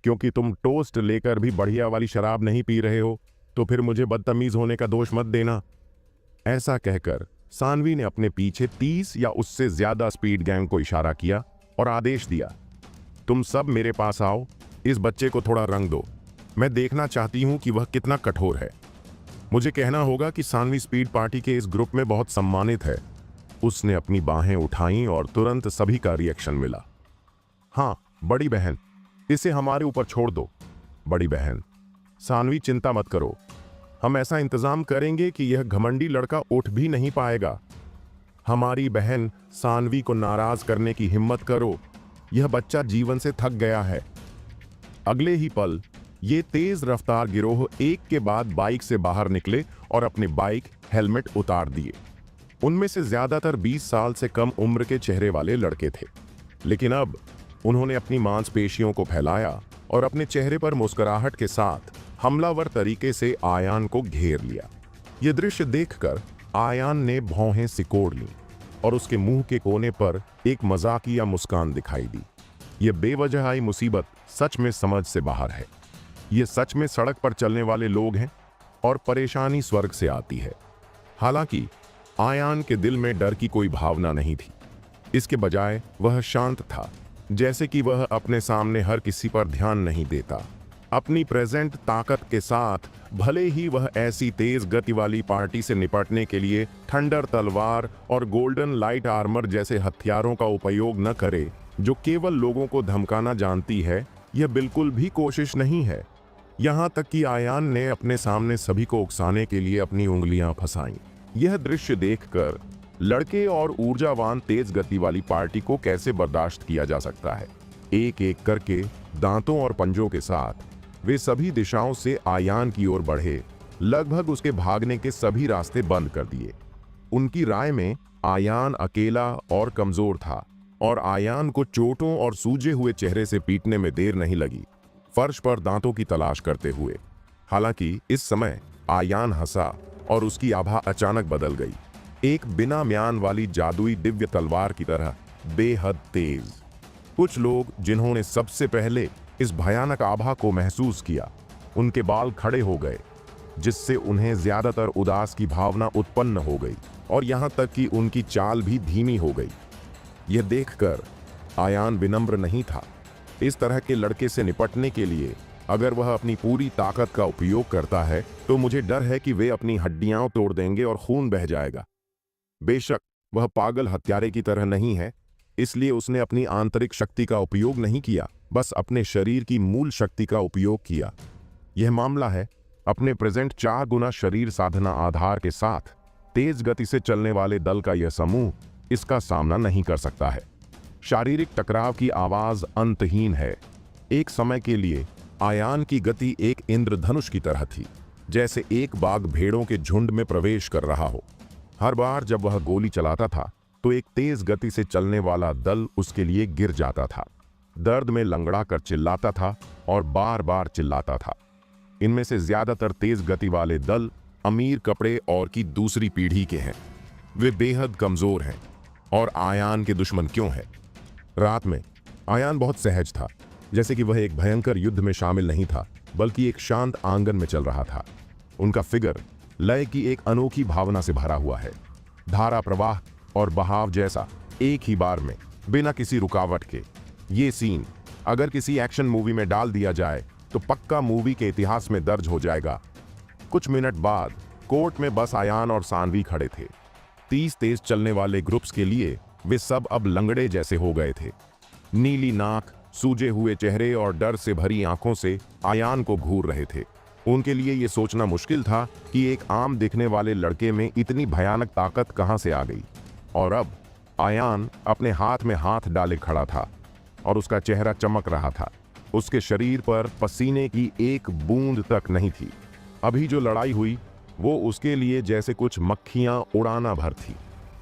क्योंकि तुम टोस्ट लेकर भी बढ़िया वाली शराब नहीं पी रहे हो तो फिर मुझे बदतमीज होने का दोष मत देना। ऐसा कहकर सानवी ने अपने पीछे 30 या उससे ज्यादा स्पीड गैंग को इशारा किया और आदेश दिया, तुम सब मेरे पास आओ, इस बच्चे को थोड़ा रंग दो। मैं देखना चाहती हूं कि वह कितना कठोर है। मुझे कहना होगा कि सानवी स्पीड पार्टी के इस ग्रुप में बहुत सम्मानित है। उसने अपनी बाहें उठाईं और तुरंत सभी का रिएक्शन मिला। हाँ बड़ी बहन, इसे हमारे ऊपर छोड़ दो। बड़ी बहन, सानवी चिंता मत करो, हम ऐसा इंतजाम करेंगे कि यह घमंडी लड़का उठ भी नहीं पाएगा। हमारी बहन सानवी को नाराज करने की हिम्मत करो, यह बच्चा जीवन से थक गया है। अगले ही पल ये तेज रफ्तार गिरोह एक के बाद बाइक से बाहर निकले और अपने बाइक हेलमेट उतार दिए। उनमें से ज्यादातर 20 साल से कम उम्र के चेहरे वाले लड़के थे, लेकिन अब उन्होंने अपनी मांसपेशियों को फैलाया और अपने चेहरे पर मुस्कुराहट के साथ हमलावर तरीके से आयान को घेर लिया। यह दृश्य देखकर आयान ने भौहें सिकोड़ लीं और उसके मुंह के कोने पर एक मजाकिया मुस्कान दिखाई दी। यह बेवजह आई मुसीबत सच में समझ से बाहर है। ये सच में सड़क पर चलने वाले लोग हैं और परेशानी स्वर्ग से आती है। हालांकि आयान के दिल में डर की कोई भावना नहीं थी। इसके बजाय वह शांत था, जैसे कि वह अपने सामने हर किसी पर ध्यान नहीं देता। अपनी प्रेजेंट ताकत के साथ भले ही वह ऐसी तेज गति वाली पार्टी से निपटने के लिए थंडर तलवार और गोल्डन लाइट आर्मर जैसे हथियारों का उपयोग न करे जो केवल लोगों को धमकाना जानती है, यह बिल्कुल भी कोशिश नहीं है। यहाँ तक कि आयान ने अपने सामने सभी को उकसाने के लिए अपनी उंगलियां फंसाईं। यह दृश्य देखकर लड़के और ऊर्जावान तेज गति वाली पार्टी को कैसे बर्दाश्त किया जा सकता है। एक एक करके दांतों और पंजों के साथ वे सभी दिशाओं से आयान की ओर बढ़े, लगभग उसके भागने के सभी रास्ते बंद कर दिए। उनकी राय में आयान अकेला और कमजोर था और आयान को चोटों और सूजे हुए चेहरे से पीटने में देर नहीं लगी, फर्श पर दांतों की तलाश करते हुए। हालांकि इस समय आयान हंसा और उसकी आभा अचानक बदल गई, एक बिना म्यान वाली जादुई दिव्य तलवार की तरह बेहद तेज। कुछ लोग जिन्होंने सबसे पहले इस भयानक आभा को महसूस किया, उनके बाल खड़े हो गए, जिससे उन्हें ज्यादातर उदास की भावना उत्पन्न हो गई और यहां तक कि उनकी चाल भी धीमी हो गई। यह देखकर आयान विनम्र नहीं था। इस तरह के लड़के से निपटने के लिए अगर वह अपनी पूरी ताकत का उपयोग करता है तो मुझे डर है कि वे अपनी हड्डियां तोड़ देंगे और खून बह जाएगा। बेशक वह पागल हत्यारे की तरह नहीं है, इसलिए उसने अपनी आंतरिक शक्ति का उपयोग नहीं किया, बस अपने शरीर की मूल शक्ति का उपयोग किया। यह मामला है अपने प्रेजेंट 4 गुना शरीर साधना आधार के साथ तेज गति से चलने वाले दल का यह समूह इसका सामना नहीं कर सकता है। शारीरिक टकराव की आवाज अंतहीन है। एक समय के लिए आयान की गति एक इंद्रधनुष की तरह थी, जैसे एक बाघ भेड़ों के झुंड में प्रवेश कर रहा हो। हर बार जब वह गोली चलाता था तो एक तेज गति से चलने वाला दल उसके लिए गिर जाता था, दर्द में लंगड़ा कर चिल्लाता था और बार बार चिल्लाता था। इनमें से ज्यादातर तेज गति वाले दल अमीर कपड़े और की दूसरी पीढ़ी के हैं। वे बेहद कमजोर हैं। और आयान के दुश्मन क्यों है? रात में आयान बहुत सहज था, जैसे कि वह एक भयंकर युद्ध में शामिल नहीं था, बल्कि एक शांत आंगन में चल रहा था। उनका फिगर लय की एक अनोखी भावना से भरा हुआ है, धारा प्रवाह और बहाव जैसा, एक ही बार में, बिना किसी रुकावट के। ये सीन अगर किसी एक्शन मूवी में डाल दिया जाए तो पक्का मूवी के इतिहास में दर्ज हो जाएगा। कुछ मिनट बाद कोर्ट में बस आयान और सानवी खड़े थे। 30 तेज चलने वाले ग्रुप्स के लिए वे सब अब लंगड़े जैसे हो गए थे। नीली नाक, सूजे हुए चेहरे और डर से भरी आंखों से आयान को घूर रहे थे। उनके लिए यह सोचना मुश्किल था कि एक आम दिखने वाले लड़के में इतनी भयानक ताकत कहां से आ गई। और अब आयान अपने हाथ में हाथ डाले खड़ा था और उसका चेहरा चमक रहा था। उसके शरीर पर पसीने की एक बूंद तक नहीं थी। अभी जो लड़ाई हुई वो उसके लिए जैसे कुछ मक्खियां उड़ाना भर थी।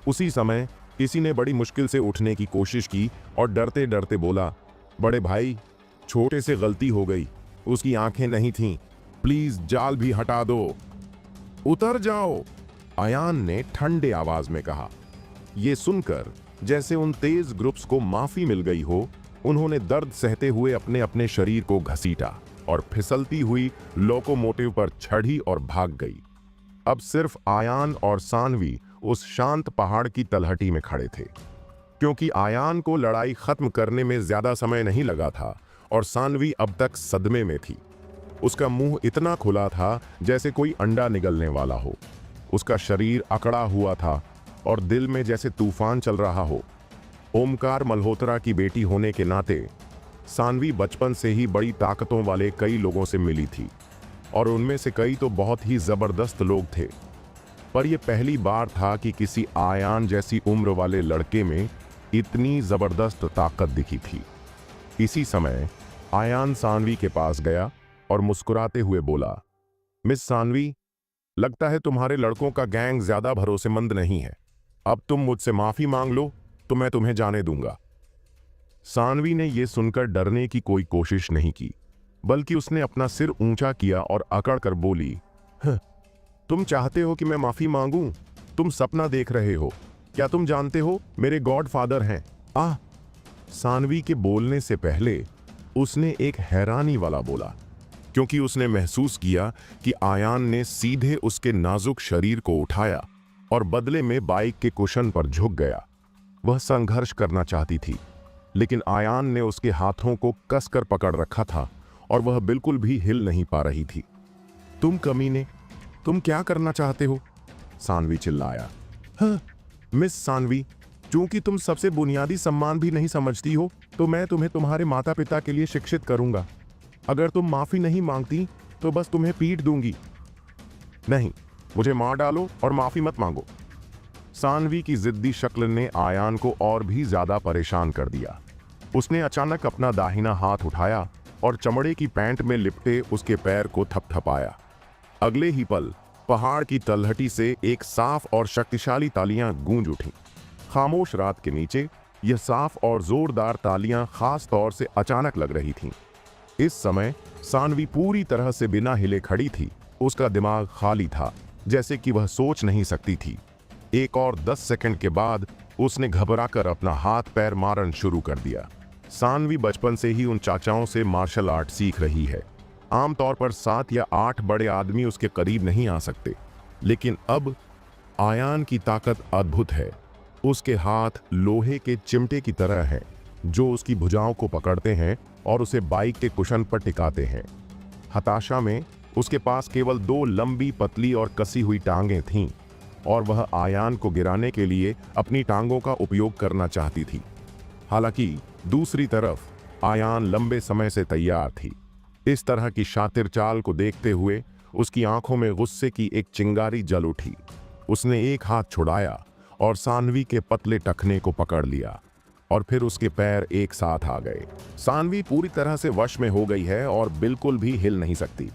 उसी समय किसी ने बड़ी मुश्किल से उठने की कोशिश की और डरते डरते बोला, बड़े भाई, छोटे से गलती हो गई, उसकी आंखें नहीं थीं, प्लीज जाल भी हटा दो, उतर जाओ, आयान ने ठंडे आवाज में कहा। यह सुनकर जैसे उन तेज ग्रुप्स को माफी मिल गई हो, उन्होंने दर्द सहते हुए अपने अपने शरीर को घसीटा और फिसलती हुई लोकोमोटिव पर चढ़ी और भाग गई। अब सिर्फ आयान और सानवी उस शांत पहाड़ की तलहटी में खड़े थे, क्योंकि आयान को लड़ाई खत्म करने में ज्यादा समय नहीं लगा था और सानवी अब तक सदमे में थी। उसका मुंह इतना खुला था जैसे कोई अंडा निगलने वाला हो। उसका शरीर अकड़ा हुआ था और दिल में जैसे तूफान चल रहा हो। ओमकार मल्होत्रा की बेटी होने के नाते सानवी बचपन से ही बड़ी ताकतों वाले कई लोगों से मिली थी और उनमें से कई तो बहुत ही जबरदस्त लोग थे, पर यह पहली बार था कि किसी आयान जैसी उम्र वाले लड़के में इतनी जबरदस्त ताकत दिखी थी। इसी समय आयान सानवी के पास गया और मुस्कुराते हुए बोला, मिस सानवी, लगता है तुम्हारे लड़कों का गैंग ज्यादा भरोसेमंद नहीं है। अब तुम मुझसे माफी मांग लो तो मैं तुम्हें जाने दूंगा। सानवी ने यह सुनकर डरने की कोई कोशिश नहीं की, बल्कि उसने अपना सिर ऊंचा किया और अकड़ कर बोली, तुम चाहते हो कि मैं माफी मांगूं? तुम सपना देख रहे हो। क्या तुम जानते हो मेरे गॉड फादर हैं? सानवी के बोलने से पहले उसने एक हैरानी वाला बोला, क्योंकि उसने महसूस किया कि आयान ने सीधे उसके नाजुक शरीर को उठाया और बदले में बाइक के कुशन पर झुक गया। वह संघर्ष करना चाहती थी, लेकिन आयान ने उसके हाथों को कसकर पकड़ रखा था और वह बिल्कुल भी हिल नहीं पा रही थी। तुम कमीने, तुम क्या करना चाहते हो? सानवी चिल्लाया। मिस सानवी, चूंकि तुम सबसे बुनियादी सम्मान भी नहीं समझती हो, तो मैं तुम्हें तुम्हारे माता पिता के लिए शिक्षित करूंगा। अगर तुम माफी नहीं मांगती तो बस तुम्हें पीट दूंगी। नहीं, मुझे मार डालो और माफी मत मांगो। सानवी की जिद्दी शक्ल ने आयान को और भी ज्यादा परेशान कर दिया। उसने अचानक अपना दाहिना हाथ उठाया और चमड़े की पैंट में लिपटे उसके पैर को थपथपाया। अगले ही पल पहाड़ की तलहटी से एक साफ और शक्तिशाली तालियां गूंज उठीं। खामोश रात के नीचे यह साफ और जोरदार तालियां खास तौर से अचानक लग रही थीं। इस समय सानवी पूरी तरह से बिना हिले खड़ी थी। उसका दिमाग खाली था, जैसे कि वह सोच नहीं सकती थी। एक और 10 सेकंड के बाद उसने घबराकर अपना हाथ पैर मारना शुरू कर दिया। सानवी बचपन से ही उन चाचाओं से मार्शल आर्ट सीख रही है। आमतौर पर 7 या 8 बड़े आदमी उसके करीब नहीं आ सकते, लेकिन अब आयान की ताकत अद्भुत है। उसके हाथ लोहे के चिमटे की तरह हैं, जो उसकी भुजाओं को पकड़ते हैं और उसे बाइक के कुशन पर टिकाते हैं। हताशा में उसके पास केवल 2 लंबी, पतली और कसी हुई टांगें थीं और वह आयान को गिराने के लिए अपनी टांगों का उपयोग करना चाहती थी। हालांकि दूसरी तरफ आयान लंबे समय से तैयार थी। इस तरह की शातिर चाल को देखते हुए उसकी आंखों में गुस्से की एक चिंगारी जल उठी। उसने एक हाथ छुड़ाया और सानवी के पतले टखने को पकड़ लिया और फिर उसके पैर एक साथ आ गए। सानवी पूरी तरह से वश में हो गई है और बिल्कुल भी हिल नहीं सकती।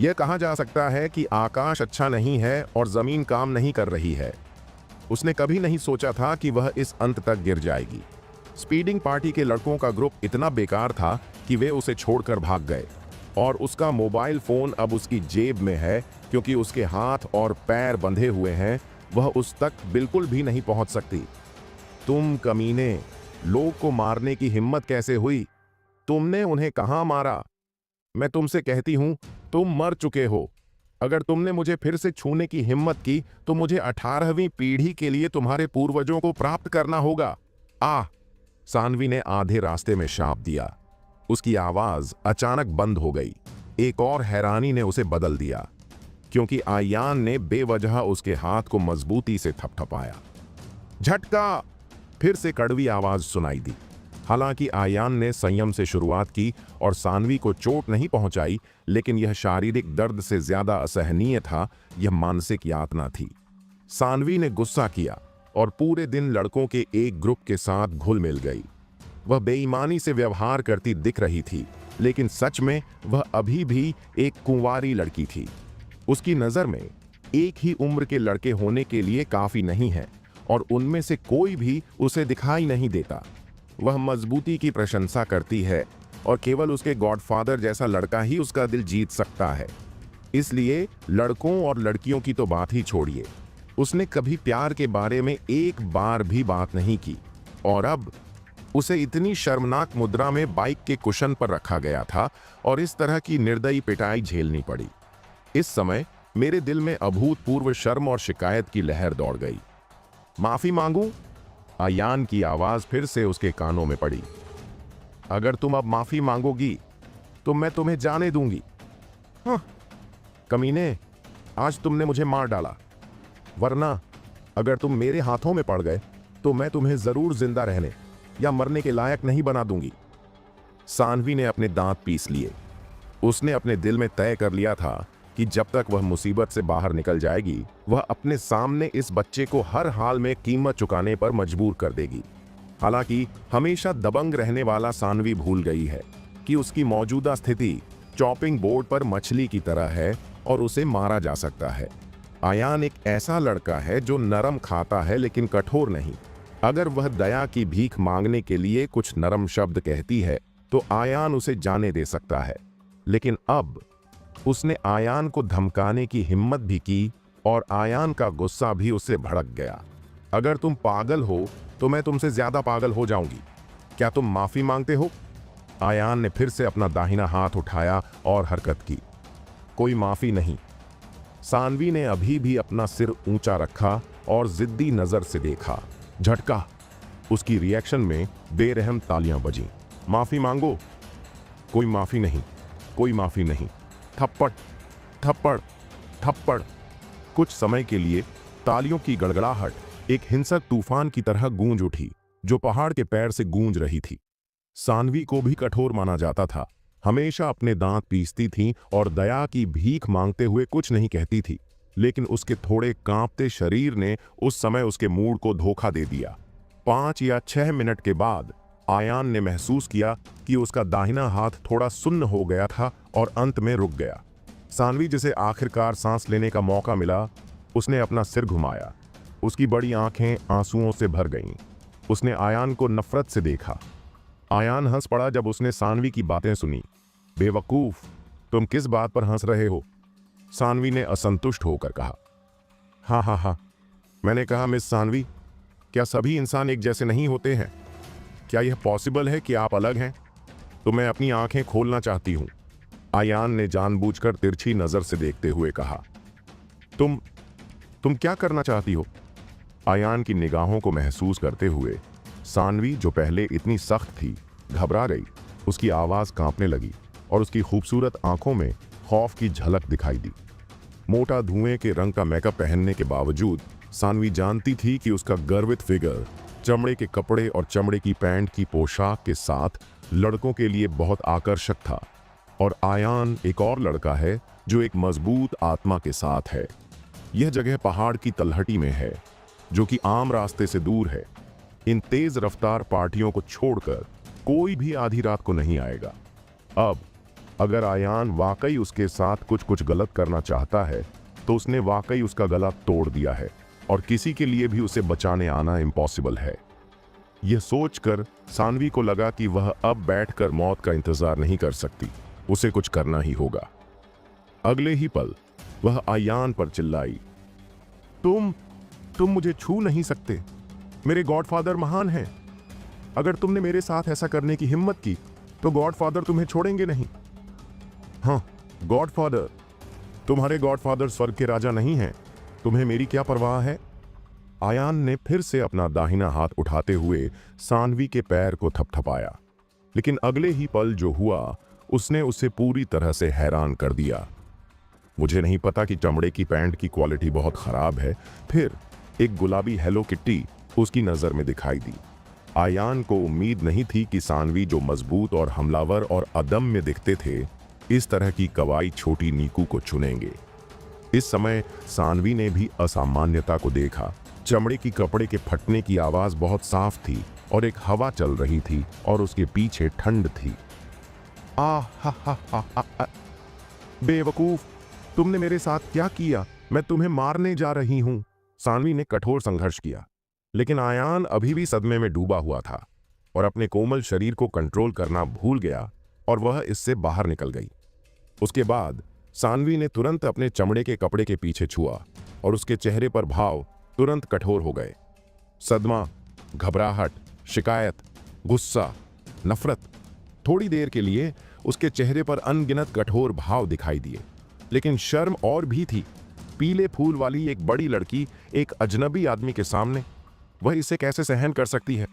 यह कहा जा सकता है कि आकाश अच्छा नहीं है और जमीन काम नहीं कर रही है। उसने कभी नहीं सोचा था कि वह इस अंत तक गिर जाएगी। स्पीडिंग पार्टी के लड़कों का ग्रुप इतना बेकार था कि वे उसे छोड़कर भाग गए और उसका मोबाइल फोन अब उसकी जेब में है क्योंकि उसके हाथ और पैर बंधे हुए हैं। वह उस तक बिल्कुल भी नहीं पहुंच सकती। तुम कमीने, लोग को मारने की हिम्मत कैसे हुई? तुमने उन्हें कहां मारा? मैं तुमसे कहती हूं, तुम मर चुके हो। अगर तुमने मुझे फिर से छूने की हिम्मत की तो मुझे 18वीं पीढ़ी के लिए तुम्हारे पूर्वजों को प्राप्त करना होगा। आह! सानवी ने आधे रास्ते में शाप दिया। उसकी आवाज अचानक बंद हो गई। एक और हैरानी ने उसे बदल दिया क्योंकि आयान ने बेवजह उसके हाथ को मजबूती से थपथपाया। झटका! फिर से कड़वी आवाज सुनाई दी। हालांकि आयान ने संयम से शुरुआत की और सानवी को चोट नहीं पहुंचाई, लेकिन यह शारीरिक दर्द से ज्यादा असहनीय था। यह मानसिक यातना थी। सानवी ने गुस्सा किया और पूरे दिन लड़कों के एक ग्रुप के साथ घुल मिल गई। वह बेईमानी से व्यवहार करती दिख रही थी, लेकिन सच में वह अभी भी एक कुंवारी लड़की थी। उसकी नजर में एक ही उम्र के लड़के होने के लिए काफी नहीं है और उनमें से कोई भी उसे दिखाई नहीं देता। वह मजबूती की प्रशंसा करती है और केवल उसके गॉडफादर जैसा लड़का ही उसका दिल जीत सकता है। इसलिए लड़कों और लड़कियों की तो बात ही छोड़िए, उसने कभी प्यार के बारे में एक बार भी बात नहीं की। और अब उसे इतनी शर्मनाक मुद्रा में बाइक के कुशन पर रखा गया था और इस तरह की निर्दयी पिटाई झेलनी पड़ी। इस समय मेरे दिल में अभूतपूर्व शर्म और शिकायत की लहर दौड़ गई। माफी मांगूं? आयान की आवाज फिर से उसके कानों में पड़ी। अगर तुम अब माफी मांगोगी तो मैं तुम्हें जाने दूंगी। हाँ, कमीने, आज तुमने मुझे मार डाला, वरना अगर तुम मेरे हाथों में पड़ गए तो मैं तुम्हें जरूर जिंदा रहने या मरने के लायक नहीं बना दूंगी। सानवी ने अपने दांत पीस लिए। उसने अपने दिल में तय कर लिया था कि जब तक वह मुसीबत से बाहर निकल जाएगी, वह अपने सामने इस बच्चे को हर हाल में कीमत चुकाने पर मजबूर कर देगी। हालांकि हमेशा दबंग रहने वाला सानवी भूल गई है कि उसकी मौजूदा स्थिति चॉपिंग बोर्ड पर मछली की तरह है और उसे मारा जा सकता है। आयान एक ऐसा लड़का है जो नरम खाता है लेकिन कठोर नहीं। अगर वह दया की भीख मांगने के लिए कुछ नरम शब्द कहती है तो आयान उसे जाने दे सकता है, लेकिन अब उसने आयान को धमकाने की हिम्मत भी की और आयान का गुस्सा भी उससे भड़क गया। अगर तुम पागल हो तो मैं तुमसे ज्यादा पागल हो जाऊंगी। क्या तुम माफी मांगते हो? आयान ने फिर से अपना दाहिना हाथ उठाया और हरकत की। कोई माफी नहीं। सानवी ने अभी भी अपना सिर ऊंचा रखा और जिद्दी नजर से देखा। झटका! उसकी रिएक्शन में बेरहम तालियां बजीं। माफी मांगो। कोई माफी नहीं, कोई माफी नहीं। थप्पड़, थप्पड़, थप्पड़। कुछ समय के लिए तालियों की गड़गड़ाहट एक हिंसक तूफान की तरह गूंज उठी जो पहाड़ के पैर से गूंज रही थी। सानवी को भी कठोर माना जाता था। हमेशा अपने दांत पीसती थी और दया की भीख मांगते हुए कुछ नहीं कहती थी, लेकिन उसके थोड़े कांपते शरीर ने उस समय उसके मूड को धोखा दे दिया। 5 या 6 मिनट के बाद आयान ने महसूस किया कि उसका दाहिना हाथ थोड़ा सुन्न हो गया था और अंत में रुक गया। सानवी जिसे आखिरकार सांस लेने का मौका मिला, उसने अपना सिर घुमाया। उसकी बड़ी आंखें आंसुओं से भर गईं। उसने आयान को नफरत से देखा। आयान हंस पड़ा जब उसने सानवी की बातें सुनी। बेवकूफ, तुम किस बात पर हंस रहे हो? सानवी ने असंतुष्ट होकर कहा। हाँ हाँ हाँ, मैंने कहा मिस सानवी, क्या सभी इंसान एक जैसे नहीं होते हैं? क्या यह पॉसिबल है कि आप अलग हैं? तो मैं अपनी आंखें खोलना चाहती हूं। आयान ने जानबूझकर तिरछी नजर से देखते हुए कहा। तुम क्या करना चाहती हो? आयान की निगाहों को महसूस करते हुए सानवी, जो पहले इतनी सख्त थी, घबरा गई। उसकी आवाज कांपने लगी और उसकी खूबसूरत आंखों में खौफ की झलक दिखाई दी। मोटा धुएं के रंग का मेकअप पहनने के बावजूद सानवी जानती थी कि उसका गर्वित फिगर चमड़े के कपड़े और चमड़े की पैंट की पोशाक के साथ लड़कों के लिए बहुत आकर्षक था। और आयान एक और लड़का है जो एक मजबूत आत्मा के साथ है। यह जगह पहाड़ की तलहटी में है। जो कि आम रास्ते से दूर है। इन तेज रफ्तार पार्टियों को छोड़कर कोई भी आधी रात को नहीं आएगा। अब अगर आयान वाकई उसके साथ कुछ कुछ गलत करना चाहता है तो उसने वाकई उसका गला तोड़ दिया है और किसी के लिए भी उसे बचाने आना इम्पॉसिबल है। यह सोचकर सानवी को लगा कि वह अब बैठकर मौत का इंतजार नहीं कर सकती, उसे कुछ करना ही होगा। अगले ही पल वह आयान पर चिल्लाई, तुम मुझे छू नहीं सकते। मेरे गॉडफादर महान हैं। अगर तुमने मेरे साथ ऐसा करने की हिम्मत की तो गॉडफादर तुम्हें छोड़ेंगे नहीं। हाँ, गॉडफादर, तुम्हारे गॉडफादर स्वर्ग के राजा नहीं हैं। तुम्हें मेरी क्या परवाह है? आयान ने फिर से अपना दाहिना हाथ उठाते हुए सानवी के पैर को थपथपाया, लेकिन अगले ही पल जो हुआ उसने उसे पूरी तरह से हैरान कर दिया। मुझे नहीं पता कि चमड़े की पैंट की क्वालिटी बहुत खराब है। फिर एक गुलाबी हेलो किट्टी उसकी नजर में दिखाई दी। आयान को उम्मीद नहीं थी कि सानवी, जो मजबूत और हमलावर और अदम्य दिखते थे, इस तरह की कवाई छोटी नीकू को चुनेंगे। इस समय सानवी ने भी असामान्यता को देखा। चमड़े की कपड़े के फटने की आवाज बहुत साफ थी और एक हवा चल रही थी और उसके पीछे ठंड थी। हा, बेवकूफ, तुमने मेरे साथ क्या किया? मैं तुम्हें मारने जा रही हूं। सानवी ने कठोर संघर्ष किया, लेकिन आयान अभी भी सदमे में डूबा हुआ था और अपने कोमल शरीर को कंट्रोल करना भूल गया और वह इससे बाहर निकल गई। उसके बाद सानवी ने तुरंत अपने चमड़े के कपड़े के पीछे छुआ और उसके चेहरे पर भाव तुरंत कठोर हो गए। सदमा, घबराहट, शिकायत, गुस्सा, नफरत। थोड़ी देर के लिए उसके चेहरे पर अनगिनत कठोर भाव दिखाई दिए, लेकिन शर्म और भी थी। पीले फूल वाली एक बड़ी लड़की एक अजनबी आदमी के सामने, वह इसे कैसे सहन कर सकती है?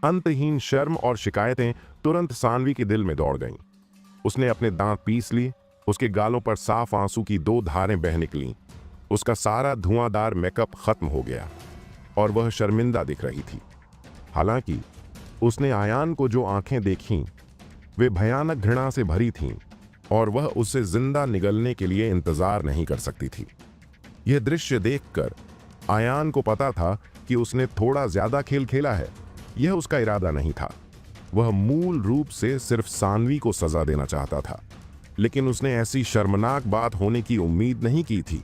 अंतहीन शर्म और शिकायतें तुरंत सानवी के दिल में दौड़ गईं। उसने अपने दांत पीस लिए। उसके गालों पर साफ आंसू की 2 धारें बह निकलीं। उसका सारा धुआंधार मेकअप खत्म हो गया और वह शर्मिंदा दिख रही थी। हालांकि उसने आयान को जो आंखें देखीं, वे भयानक घृणा से भरी थीं और वह उससे जिंदा निगलने के लिए इंतजार नहीं कर सकती थी। यह दृश्य देखकर आयान को पता था कि उसने थोड़ा ज्यादा खेल खेला है। यह उसका इरादा नहीं था। वह मूल रूप से सिर्फ सानवी को सजा देना चाहता था, लेकिन उसने ऐसी शर्मनाक बात होने की उम्मीद नहीं की थी।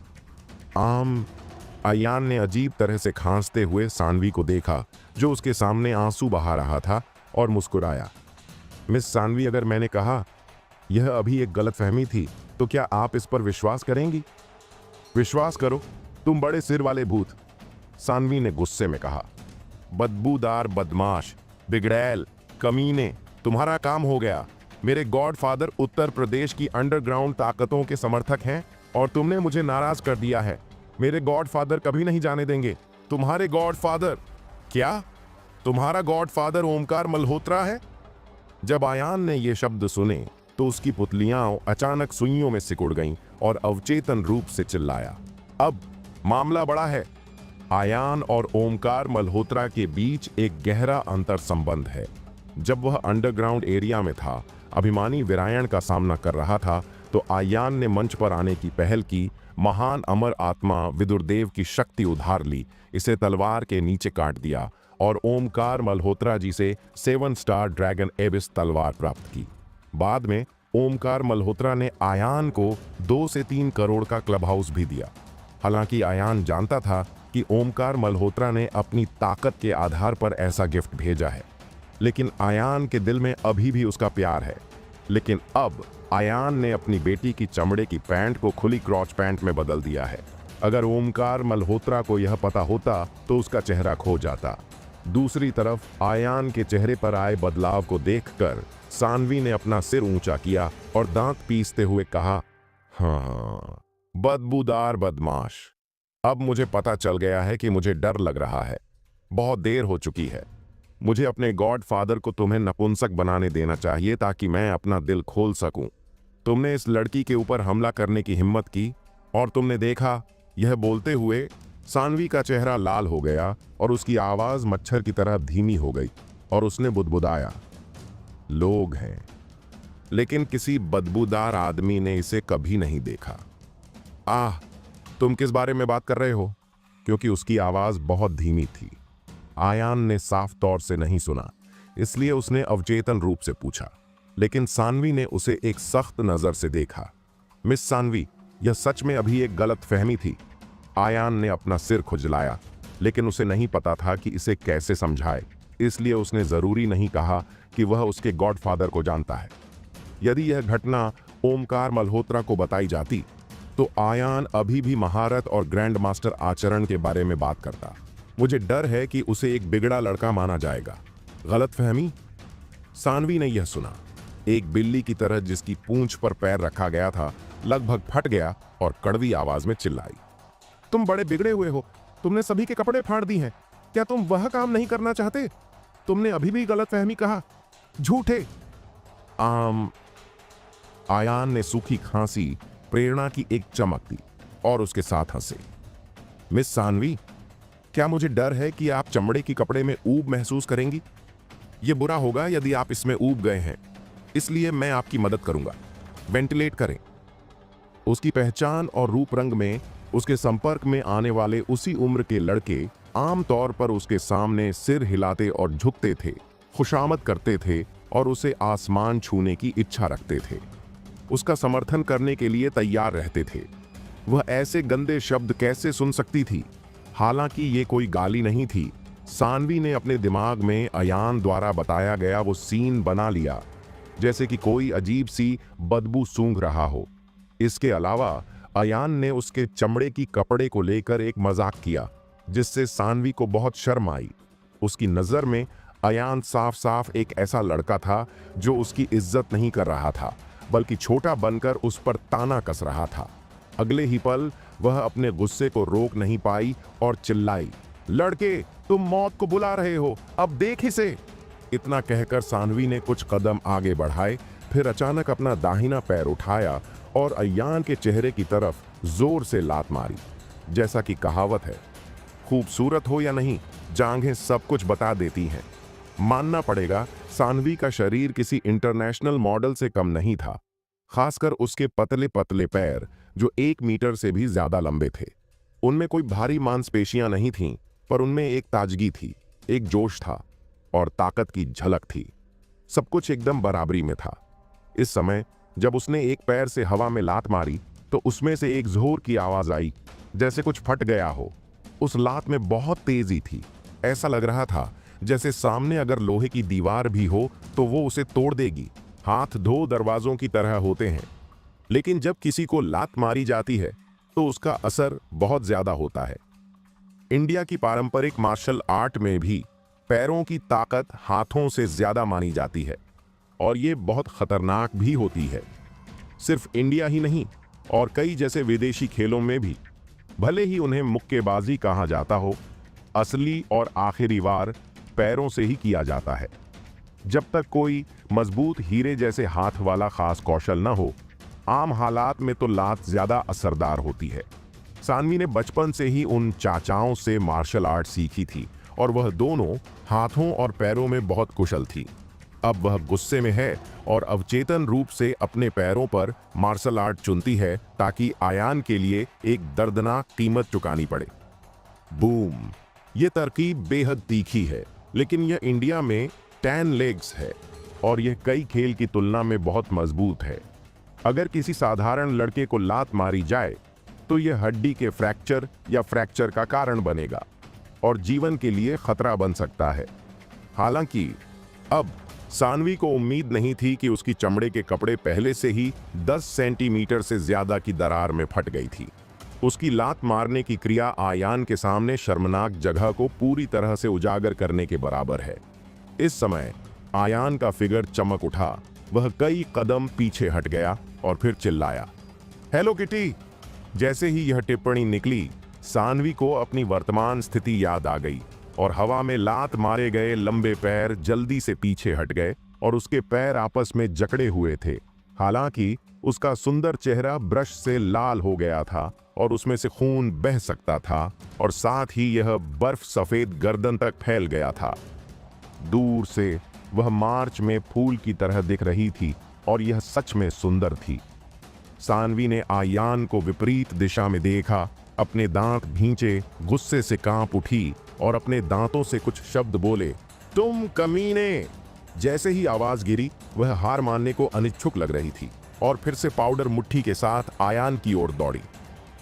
आयान ने अजीब तरह से खांसते हुए सानवी को देखा, जो उसके सामने आंसू बहा रहा था, और मुस्कुराया। मिस सानवी, अगर मैंने कहा यह अभी एक गलतफहमी थी तो क्या आप इस पर विश्वास करेंगी? विश्वास करो, तुम बड़े सिर वाले भूत, सानवी ने गुस्से में कहा। बदबूदार बदमाश, बिगड़ैल, कमीने, तुम्हारा काम हो गया। मेरे गॉडफादर उत्तर प्रदेश की अंडरग्राउंड ताकतों के समर्थक हैं और तुमने मुझे नाराज कर दिया है। मेरे गॉडफादर कभी नहीं जाने देंगे। तुम्हारे गॉडफादर? क्या तुम्हारा गॉडफादर ओमकार मल्होत्रा है? जब आयान ने ये शब्द सुने तो उसकी पुतलियां अचानक सुइयों में सिकुड़ गईं और अवचेतन रूप से चिल्लाया, अब मामला बड़ा है। आयान और ओमकार मल्होत्रा के बीच एक गहरा अंतर संबंध है। जब वह अंडरग्राउंड एरिया में था, अभिमानी वीरायण का सामना कर रहा था, तो आयान ने मंच पर आने की पहल की। महान अमर आत्मा विदुरदेव की शक्ति उधार ली, इसे तलवार के नीचे काट दिया और ओमकार मल्होत्रा जी से 7 स्टार ड्रैगन एबिस तलवार प्राप्त की। बाद में ओमकार मल्होत्रा ने आयान को 2 से 3 करोड़ का क्लब हाउस भी दिया। हालांकि आयान जानता था कि ओमकार मल्होत्रा ने अपनी ताकत के आधार पर ऐसा गिफ्ट भेजा है, लेकिन आयान के दिल में अभी भी उसका प्यार है। लेकिन अब आयान ने अपनी बेटी की चमड़े की पैंट को खुली क्रॉच पैंट में बदल दिया है। अगर ओमकार मल्होत्रा को यह पता होता तो उसका चेहरा खो जाता। दूसरी तरफ आयान के चेहरे पर आए बदलाव को देखकर सानवी ने अपना सिर ऊंचा किया और दांत पीसते हुए कहा, हाँ, बदबूदार बदमाश, अब मुझे पता चल गया है कि मुझे डर लग रहा है। बहुत देर हो चुकी है। मुझे अपने गॉडफादर को तुम्हें नपुंसक बनाने देना चाहिए ताकि मैं अपना दिल खोल सकूं। तुमने इस लड़की के ऊपर हमला करने की हिम्मत की और तुमने देखा। यह बोलते हुए सानवी का चेहरा लाल हो गया और उसकी आवाज मच्छर की तरह धीमी हो गई और उसने बुदबुदाया, लोग हैं, लेकिन किसी बदबूदार आदमी ने इसे कभी नहीं देखा। तुम किस बारे में बात कर रहे हो? क्योंकि उसकी आवाज बहुत धीमी थी। आयान ने साफ तौर से नहीं सुना, इसलिए उसने अवचेतन रूप से पूछा, लेकिन सानवी ने उसे एक सख्त नजर से देखा। मिस सानवी, यह सच में अभी एक गलत फहमी थी। आयान ने अपना सिर खुजलाया, लेकिन उसे नहीं पता था कि इसे कैसे समझाए, इसलिए उसने जरूरी नहीं कहा कि वह उसके गॉडफादर को जानता है। यदि यह घटना ओमकार मल्होत्रा को बताई जाती तो आयान अभी भी महारत और ग्रैंड मास्टर आचरण के बारे में बात करता। मुझे डर है कि उसे एक बिगड़ा लड़का माना जाएगा। गलतफहमी? सानवी ने यह सुना। एक बिल्ली की तरह जिसकी पूंछ पर पैर रखा गया था लगभग फट गया और कड़वी आवाज में चिल्लाई, तुम बड़े बिगड़े हुए हो। तुमने सभी के कपड़े फाड़ दी हैं। क्या तुम वह काम नहीं करना चाहते? तुमने अभी भी गलतफहमी कहा। झूठे। आयान ने सूखी खांसी प्रेरणा की एक चमक दी और उसके साथ हंसे। मिस सानवी, क्या मुझे डर है कि आप चमड़े की कपड़े में ऊब महसूस करेंगी? यह बुरा होगा यदि आप इसमें ऊब गए हैं, इसलिए मैं आपकी मदद करूंगा। वेंटिलेट करें। उसकी पहचान और रूप रंग में उसके संपर्क में आने वाले उसी उम्र के लड़के आमतौर पर उसके सामने सिर हिलाते और झुकते थे, खुशामद करते थे और उसे आसमान छूने की इच्छा रखते थे। उसका समर्थन करने के लिए तैयार रहते थे। वह ऐसे गंदे शब्द कैसे सुन सकती थी? हालांकि ये कोई गाली नहीं थी। सानवी ने अपने दिमाग में अयान द्वारा बताया गया वो सीन बना लिया, जैसे कि कोई अजीब सी बदबू सूंघ रहा हो। इसके अलावा अयान ने उसके चमड़े की कपड़े को लेकर एक मजाक किया, जिससे सानवी को बहुत शर्म आई। उसकी नजर में अयान साफ साफ एक ऐसा लड़का था जो उसकी इज्जत नहीं कर रहा था, बल्कि छोटा बनकर उस पर ताना कस रहा था। अगले ही पल वह अपने गुस्से को रोक नहीं पाई और चिल्लाई, लड़के, तुम मौत को बुला रहे हो, अब देख इसे। इतना कहकर सानवी ने कुछ कदम आगे बढ़ाए, फिर अचानक अपना दाहिना पैर उठाया और अयान के चेहरे की तरफ जोर से लात मारी। जैसा कि कहावत है, खूबसूरत हो या नहीं, जांघें सब कुछ बता देती हैं। मानना पड़ेगा, सानवी का शरीर किसी इंटरनेशनल मॉडल से कम नहीं था, खासकर उसके पतले पतले पैर जो 1 मीटर से भी ज्यादा लंबे थे। उनमें कोई भारी मांसपेशियां नहीं थीं, पर उनमें एक ताजगी थी, एक जोश था और ताकत की झलक थी। सब कुछ एकदम बराबरी में था। इस समय जब उसने एक पैर से हवा में लात मारी तो उसमें से एक जोर की आवाज आई, जैसे कुछ फट गया हो। उस लात में बहुत तेजी थी। ऐसा लग रहा था जैसे सामने अगर लोहे की दीवार भी हो तो वो उसे तोड़ देगी। हाथ दो दरवाजों की तरह होते हैं, लेकिन जब किसी को लात मारी जाती है तो उसका असर बहुत ज्यादा होता है। इंडिया की पारंपरिक मार्शल आर्ट में भी पैरों की ताकत हाथों से ज्यादा मानी जाती है और ये बहुत खतरनाक भी होती है। सिर्फ इंडिया ही नहीं, और कई जैसे विदेशी खेलों में भी, भले ही उन्हें मुक्केबाजी कहा जाता हो, असली और आखिरी वार पैरों से ही किया जाता है। जब तक कोई मजबूत हीरे जैसे हाथ वाला खास कौशल न हो, आम हालात में तो लात ज्यादा असरदार होती है। सानवी ने बचपन से ही उन चाचाओं से मार्शल आर्ट सीखी थी और वह दोनों हाथों और पैरों में बहुत कुशल थी। अब वह गुस्से में है और अवचेतन रूप से अपने पैरों पर मार्शल आर्ट चुनती है ताकि आयान के लिए एक दर्दनाक कीमत चुकानी पड़े। बूम! ये तरकीब बेहद तीखी है, लेकिन यह इंडिया में 10 लेग्स है और यह कई खेल की तुलना में बहुत मजबूत है। अगर किसी साधारण लड़के को लात मारी जाए तो यह हड्डी के फ्रैक्चर या फ्रैक्चर का कारण बनेगा और जीवन के लिए खतरा बन सकता है। हालांकि अब सानवी को उम्मीद नहीं थी कि उसकी चमड़े के कपड़े पहले से ही 10 सेंटीमीटर से ज्यादा की दरार में फट गई थी। उसकी लात मारने की क्रिया आयान के सामने शर्मनाक जगह को पूरी तरह से उजागर करने के बराबर है। इस समय आयान का फिगर चमक उठा। वह कई कदम पीछे हट गया और फिर चिल्लाया, हेलो किटी। जैसे ही यह टिप्पणी निकली, सानवी को अपनी वर्तमान स्थिति याद आ गई और हवा में लात मारे गए लंबे पैर जल्दी से पीछे हट गए और उसके पैर आपस में जकड़े हुए थे। हालांकि उसका सुंदर चेहरा ब्रश से लाल हो गया था और उसमें से खून बह सकता था और साथ ही यह बर्फ सफेद गर्दन तक फैल गया था। दूर से वह मार्च में फूल की तरह दिख रही थी और यह सच में सुंदर थी। सानवी ने आयान को विपरीत दिशा में देखा अपने दांत भींचे, गुस्से से कांप उठी और अपने दांतों से कुछ शब्द बोले, तुम कमीने। जैसे ही आवाज गिरी, वह हार मानने को अनिच्छुक लग रही थी और फिर से पाउडर मुट्ठी के साथ आयान की ओर दौड़ी।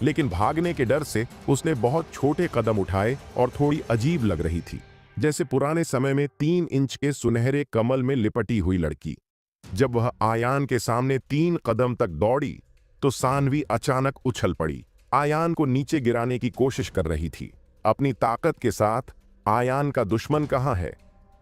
लेकिन भागने के डर से उसने बहुत छोटे कदम उठाए और थोड़ी अजीब लग रही थी, जैसे पुराने समय में 3 इंच के सुनहरे कमल में लिपटी हुई लड़की। जब वह आयान के सामने 3 कदम तक दौड़ी तो सानवी अचानक उछल पड़ी, आयान को नीचे गिराने की कोशिश कर रही थी। अपनी ताकत के साथ आयान का दुश्मन कहाँ है?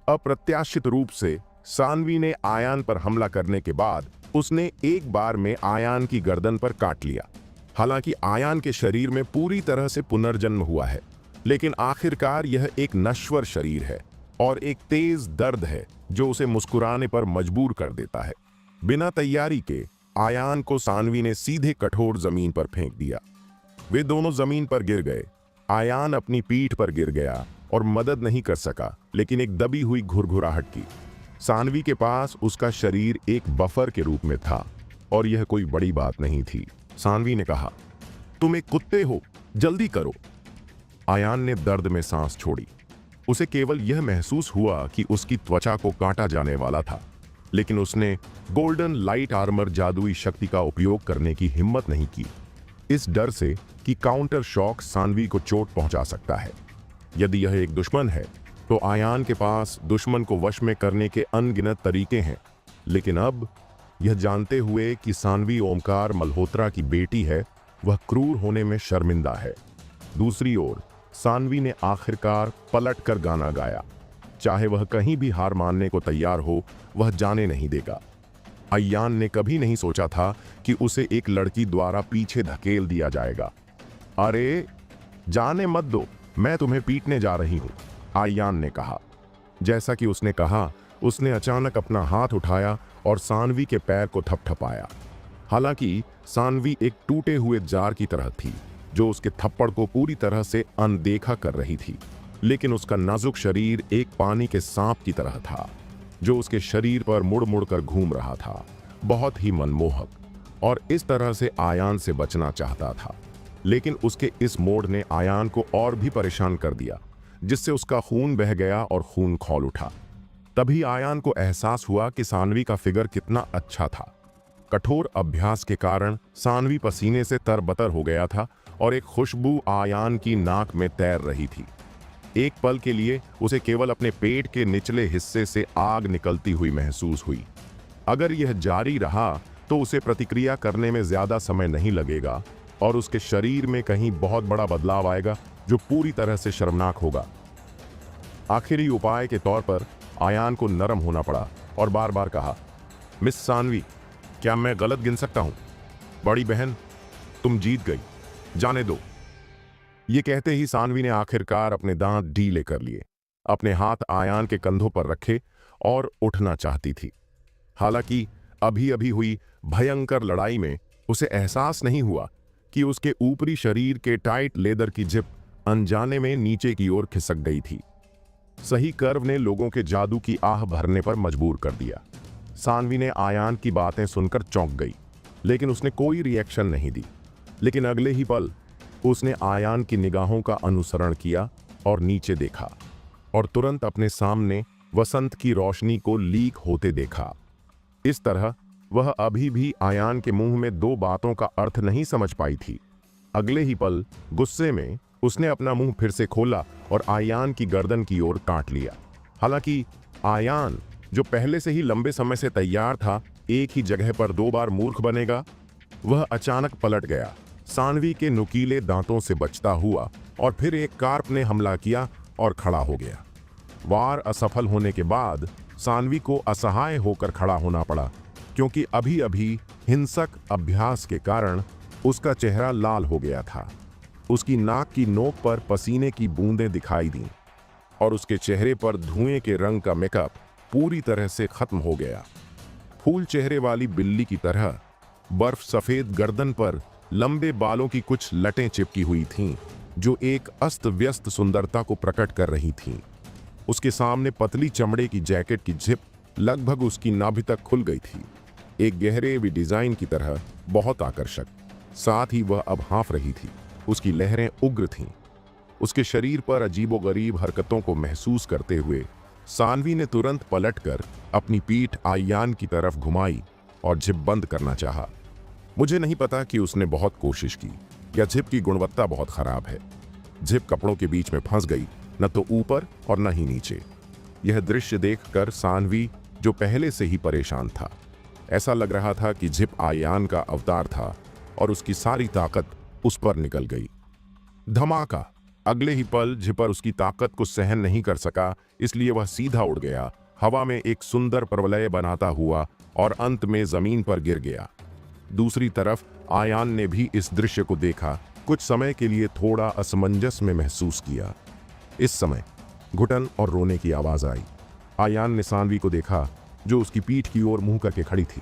अप्रत्याशित रूप से सानवी ने आयान पर हमला करने के बाद उसने एक बार में आयान की गर्दन पर काट लिया। हालांकि आयान के शरीर में पूरी तरह से पुनर्जन्म हुआ है, लेकिन आखिरकार यह एक नश्वर शरीर है और एक तेज दर्द है जो उसे मुस्कुराने पर मजबूर कर देता है। बिना तैयारी के आयान को सानवी ने सीधे कठोर जमीन पर फेंक दिया। वे दोनों जमीन पर गिर गए। आयान अपनी पीठ पर गिर गया और मदद नहीं कर सका, लेकिन एक दबी हुई घुरघुराहट की। सानवी के पास उसका शरीर एक बफर के रूप में था और यह कोई बड़ी बात नहीं थी। सानवी ने कहा, तुम एक कुत्ते हो, जल्दी करो। आयान ने दर्द में सांस छोड़ी। उसे केवल यह महसूस हुआ कि उसकी त्वचा को काटा जाने वाला था, लेकिन उसने गोल्डन लाइट आर्मर जादुई शक्ति का उपयोग करने की हिम्मत नहीं की, इस डर से कि काउंटर शॉक सानवी को चोट पहुंचा सकता है। यदि यह एक दुश्मन है तो आयान के पास दुश्मन को वश में करने के अनगिनत तरीके हैं, लेकिन अब यह जानते हुए कि सानवी ओमकार मल्होत्रा की बेटी है, वह क्रूर होने में शर्मिंदा है। दूसरी ओर सानवी ने आखिरकार पलटकर गाना गाया। चाहे वह कहीं भी हार मानने को तैयार हो, वह जाने नहीं देगा। आयान ने कभी नहीं सोचा था कि उसे एक लड़की द्वारा पीछे धकेल दिया जाएगा। अरे जाने मत दो, मैं तुम्हें पीटने जा रही हूं, आयान ने कहा। जैसा कि उसने कहा, उसने अचानक अपना हाथ उठाया और सानवी के पैर को थपथपाया। हालांकि सानवी एक टूटे हुए जार की तरह थी जो उसके थप्पड़ को पूरी तरह से अनदेखा कर रही थी, लेकिन उसका नाजुक शरीर एक पानी के सांप की तरह था जो उसके शरीर पर मुड़ मुड़ कर घूम रहा था, बहुत ही मनमोहक, और इस तरह से आयान से बचना चाहता था। लेकिन उसके इस मोड़ ने आयान को और भी परेशान कर दिया, जिससे उसका खून बह गया और खून खौल उठा। तभी आयान को एहसास हुआ कि सानवी का फिगर कितना अच्छा था। कठोर अभ्यास के कारण सानवी पसीने से तरबतर हो गया था और एक खुशबू आयान की नाक में तैर रही थी। एक पल के लिए उसे केवल अपने पेट के निचले हिस्से से आग निकलती हुई महसूस हुई। अगर यह जारी रहा तो उसे प्रतिक्रिया करने में ज्यादा समय नहीं लगेगा और उसके शरीर में कहीं बहुत बड़ा बदलाव आएगा जो पूरी तरह से शर्मनाक होगा। आखिरी उपाय के तौर पर आयान को नरम होना पड़ा और बार बार कहा, मिस सानवी, क्या मैं गलत गिन सकता हूं? बड़ी बहन, तुम जीत गई, जाने दो। ये कहते ही सानवी ने आखिरकार अपने दांत ढीले कर लिए, अपने हाथ आयान के कंधों पर रखे और उठना चाहती थी। हालांकि अभी अभी हुई भयंकर लड़ाई में उसे एहसास नहीं हुआ कि उसके ऊपरी शरीर के टाइट लेदर की जिप अनजाने में नीचे की ओर खिसक गई थी। सही कर्व ने लोगों के जादू की आह भरने पर मजबूर कर दिया। सानवी ने आयान की बातें सुनकर चौंक गई, लेकिन उसने कोई रिएक्शन नहीं दी। लेकिन अगले ही पल उसने आयान की निगाहों का अनुसरण किया और नीचे देखा और तुरंत अपने सामने वसंत की रोशनी को लीक होते देखा। इस तरह वह अभी भी आयान के मुंह में 2 बातों का अर्थ नहीं समझ पाई थी। अगले ही पल गुस्से में उसने अपना मुंह फिर से खोला और आयान की गर्दन की ओर काट लिया। हालांकि आयान, जो पहले से ही लंबे समय से तैयार था एक ही जगह पर 2 बार मूर्ख बनेगा, वह अचानक पलट गया, सानवी के नुकीले दांतों से बचता हुआ, और फिर एक कार्प ने हमला किया और खड़ा हो गया। वार असफल होने के बाद सानवी को असहाय होकर खड़ा होना पड़ा, क्योंकि अभी अभी हिंसक अभ्यास के कारण उसका चेहरा लाल हो गया था। उसकी नाक की नोक पर पसीने की बूंदें दिखाई दीं और उसके चेहरे पर धुएं के रंग का मेकअप पूरी तरह से खत्म हो गया। फूल चेहरे वाली बिल्ली की तरह बर्फ सफेद गर्दन पर लंबे बालों की कुछ लटें चिपकी हुई थीं, जो एक अस्त व्यस्त सुंदरता को प्रकट कर रही थीं। उसके सामने पतली चमड़े की जैकेट की जिप लगभग उसकी नाभि तक खुल गई थी, एक गहरे भी डिजाइन की तरह बहुत आकर्षक। साथ ही वह अब हाँफ रही थी, उसकी लहरें उग्र थीं। उसके शरीर पर अजीबोगरीब हरकतों को महसूस करते हुए सानवी ने तुरंत पलटकर अपनी पीठ आयान की तरफ घुमाई और जिप बंद करना चाहा। मुझे नहीं पता कि उसने बहुत कोशिश की या जिप की गुणवत्ता बहुत खराब है। जिप कपड़ों के बीच में फंस गई, न तो ऊपर और न ही नीचे। यह दृश्य देखकर सानवी, जो पहले से ही परेशान था, ऐसा लग रहा था कि जिप आयान का अवतार था और उसकी सारी ताकत उस पर निकल गई। धमाका! अगले ही पल जिपर उसकी ताकत को सहन नहीं कर सका, इसलिए वह सीधा उड़ गया, हवा में एक सुंदर प्रलय बनाता हुआ, और अंत में जमीन पर गिर गया। दूसरी तरफ आयान ने भी इस दृश्य को देखा, कुछ समय के लिए थोड़ा असमंजस में महसूस किया। इस समय घुटन और रोने की आवाज आई। आयान ने सानवी को देखा, जो उसकी पीठ की ओर मुंह करके खड़ी थी,